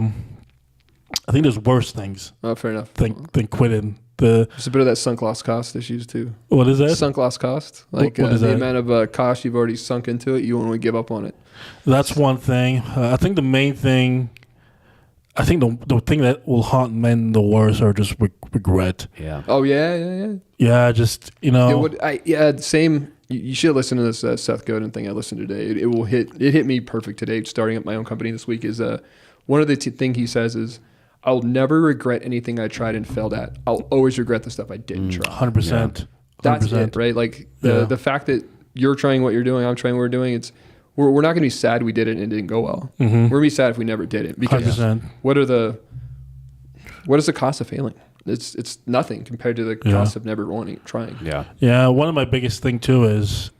think there's worse things. Oh, fair enough. Than quitting. There's a bit of that sunk lost cost issues too. What is that? Sunk lost cost. Like what is the that? amount of cost you've already sunk into it, you won't want to give up on it. That's one thing. I think the main thing I think the thing that will haunt men the worst are just regret. Yeah. Oh yeah. Yeah, just Same. You should listen to this Seth Godin thing I listened today. It hit me perfect today. Starting up my own company this week is one of the thing he says is, I'll never regret anything I tried and failed at. I'll always regret the stuff I didn't try. 100%. That's it, right? Like the fact that you're trying what you're doing, I'm trying what we're doing. We're not going to be sad we did it and it didn't go well. Mm-hmm. We're going to be sad if we never did it because 100%. what is the cost of failing? It's nothing compared to the cost of never trying. Yeah. Yeah. One of my biggest thing too is,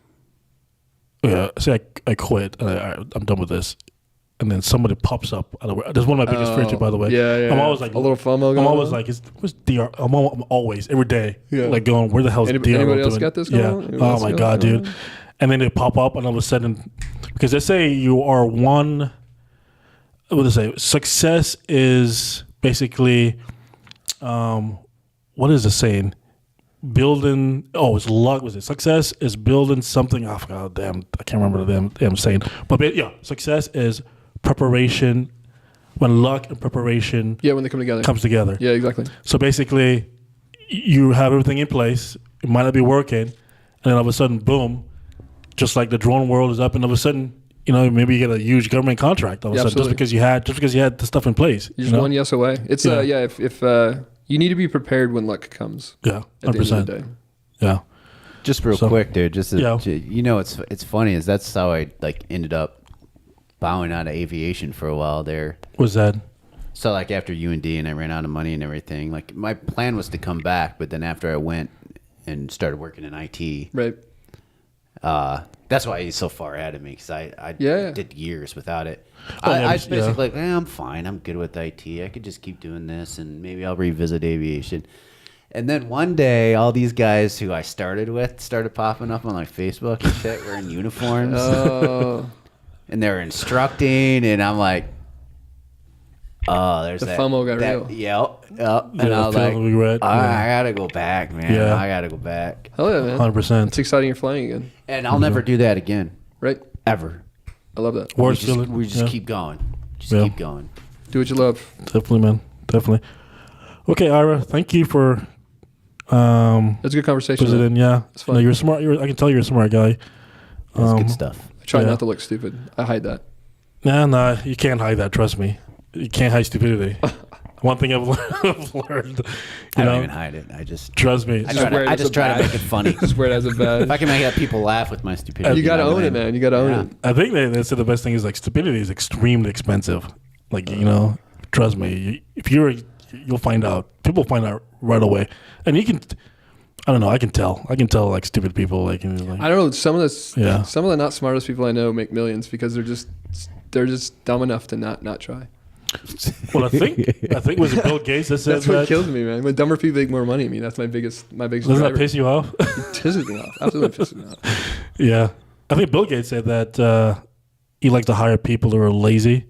say I quit. I'm done with this. And then somebody pops up. That's one of my biggest fears, by the way. Yeah. I'm always like a little FOMO going I'm always on. like, what's DR? I'm always, every day, like going, where the hell is DR Anybody else doing? got this going on? Yeah. Anybody Oh else my got God, this going dude. on? And then they pop up and all of a sudden, because they say you are what do they say? Success is basically, what is the saying? Building, it's luck. Was it success is building something? Oh, God damn, I can't remember the damn saying. But yeah, success is preparation. When luck and preparation, when they come together. Yeah, exactly. So basically, you have everything in place. It might not be working, and then all of a sudden, boom! Just like the drone world is up, and all of a sudden, maybe you get a huge government contract all of a sudden, just because you had the stuff in place. You're just one yes away. It's if you need to be prepared when luck comes. Yeah, 100%. At the end of the day. Yeah. Just real quick, dude. It's funny is that's how I ended up bowing out of aviation for a while there. What's that? So after UND and I ran out of money and everything, my plan was to come back, but then after I went and started working in IT, right? That's why he's so far ahead of me because I did years without it. Oh, I was basically I'm fine. I'm good with IT. I could just keep doing this and maybe I'll revisit aviation. And then one day, all these guys who I started with started popping up on Facebook and shit wearing uniforms. Oh. And they were instructing, and I'm like, oh, there's the that. FOMO got real. Yep. And I was like, regret. I gotta go back, man. Yeah. I gotta go back. Hell yeah, man. 100%. It's exciting you're flying again. And I'll never do that again. Right? Ever. I love that. Worst feeling. We just keep going. Keep going. Do what you love. Definitely, man. Definitely. Okay, Ira, thank you for That's a good conversation. visiting. Yeah. It's fun. You're smart. I can tell you're a smart guy. That's good stuff. I try not to look stupid. I hide that. Nah, you can't hide that. Trust me. You can't hide stupidity. One thing I've learned. I don't even hide it. I just trust me. I just try to make it funny. Just wear it as a badge. If I can make people laugh with my stupidity, you gotta own it, man. You gotta own it. I think they said the best thing is stupidity is extremely expensive. Trust me. You'll find out. People find out right away, and you can. I don't know. I can tell stupid people I don't know. Some of the not smartest people I know make millions because they're just dumb enough to not try. Well, I think it was Bill Gates that said that's what kills me, man. When dumber people make more money, that's my biggest. Doesn't driver. that piss you off? It pisses me off. Absolutely pisses me off. Yeah, I think Bill Gates said that he likes to hire people who are lazy.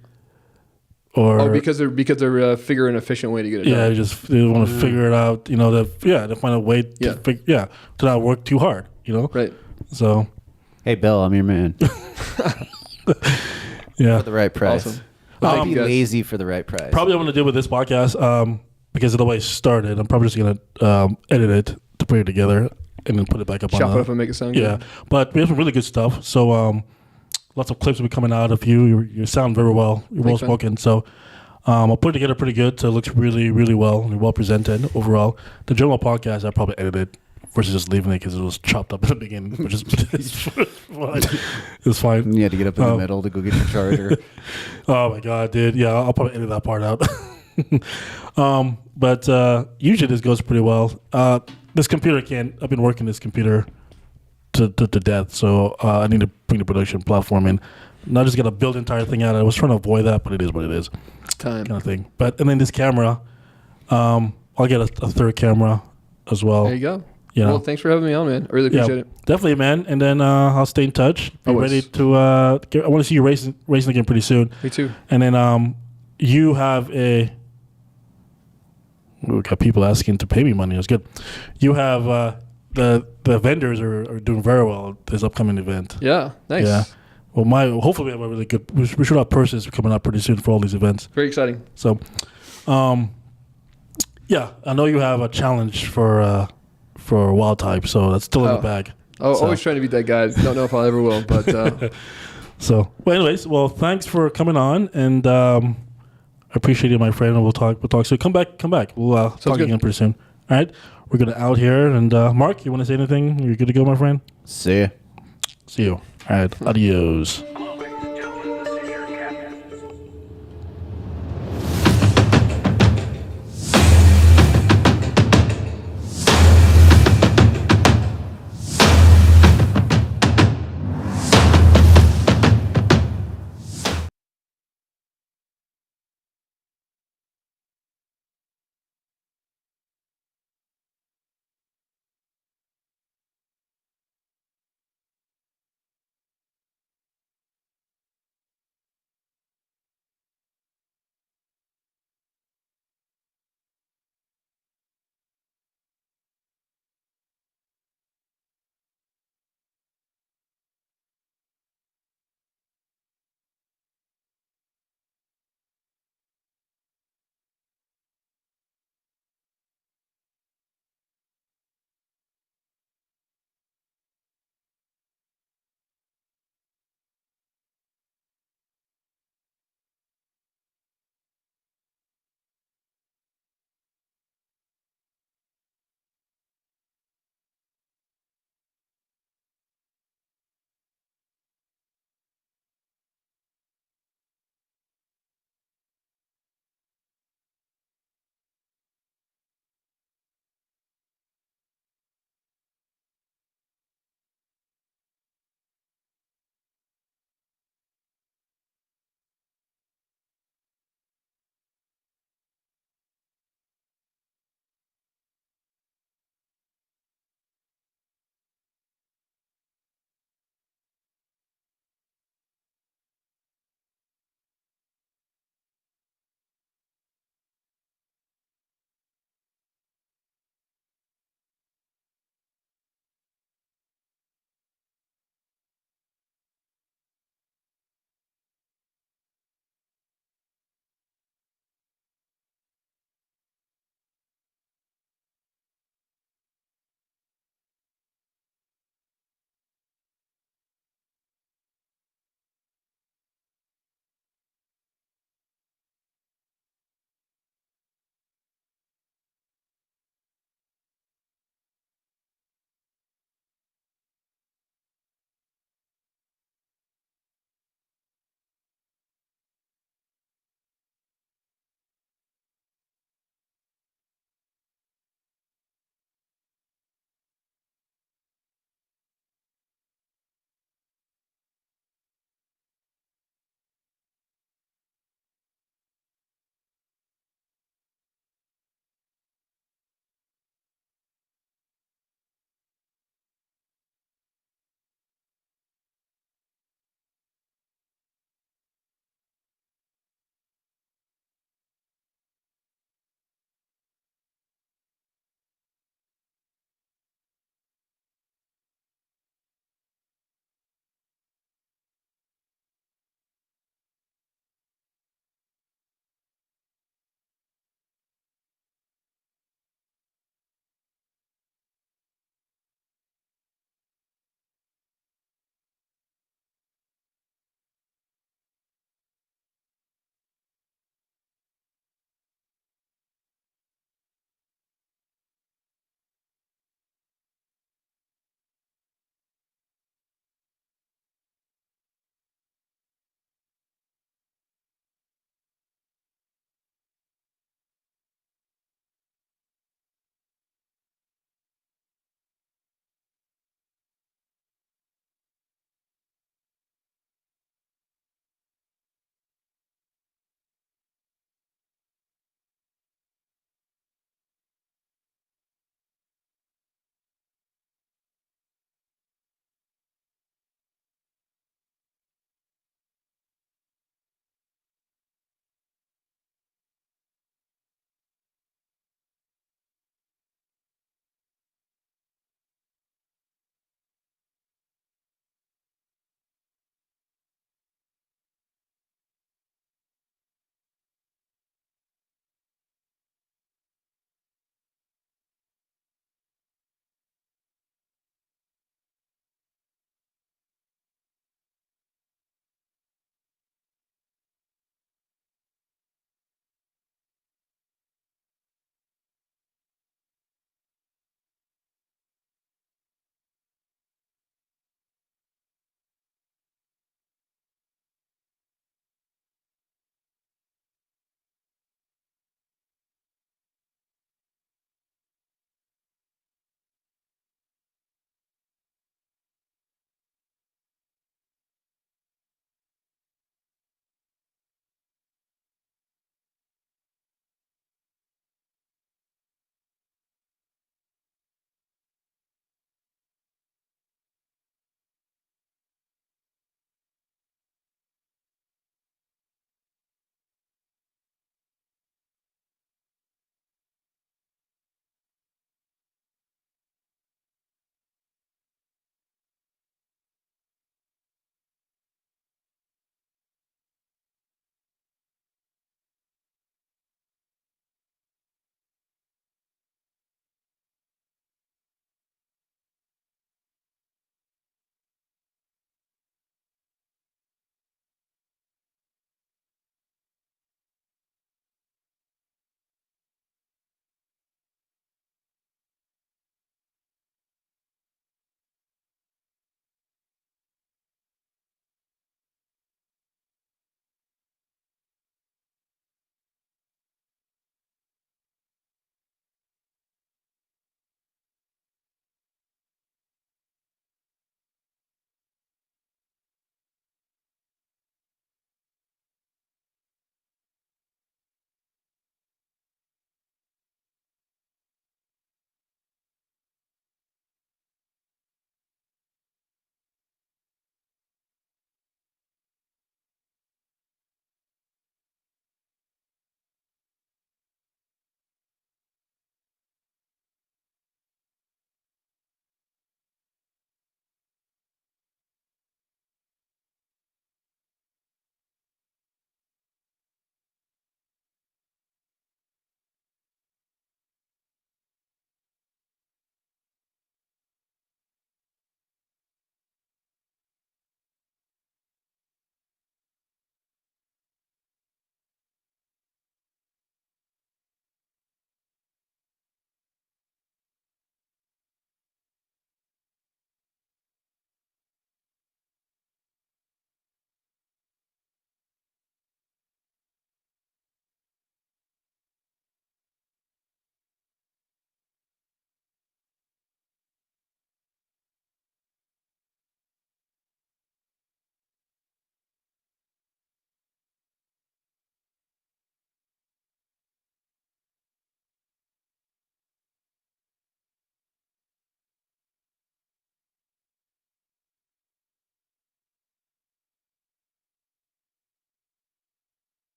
Because they're figuring an efficient way to get it done. Yeah, they want to figure it out. To find a way to not work too hard. Right. So, hey, Bill, I'm your man. Yeah, for the right price. Awesome. I'll be lazy for the right price. Probably I'm going to do with this podcast because of the way it started. I'm probably just going to edit it to put it together and then put it back up. Chop it up and make it sound good. Yeah, but we have some really good stuff. So lots of clips will be coming out of you. You sound very well. You're well spoken. So I'll put it together pretty good. So it looks really, really well and well presented overall. The general podcast I probably edited versus just leaving it because it was chopped up in the beginning, which is fine. It's fine. You had to get up in the middle to go get your charger. Oh my God, dude! Yeah, I'll probably edit that part out. But usually this goes pretty well. This computer can't. I've been working this computer to death, so I need to bring the production platform in. Not just gonna build the entire thing out. I was trying to avoid that, but it is what it is. Time kind of thing. And then this camera, I'll get a third camera as well. There you go. Well, thanks for having me on, man. I really appreciate it. Definitely, man. And then I'll stay in touch. Be ready to. I want to see you racing again pretty soon. Me too. And then you have we got people asking to pay me money. That's good. You have the vendors are doing very well this upcoming event. Yeah, nice. Yeah, Well, hopefully we have a really good. We should have purses coming up pretty soon for all these events. Very exciting. So, yeah, I know you have a challenge for wild type, so that's still in the bag. Oh, always trying to beat that guy. Don't know if I ever will, but. So, well, anyways, thanks for coming on, and I appreciate you, my friend. And we'll talk soon. Come back. We'll talk again pretty soon. All right, we're gonna out here, and Mark, you want to say anything? You're good to go, my friend. See ya. See you. All right, adios.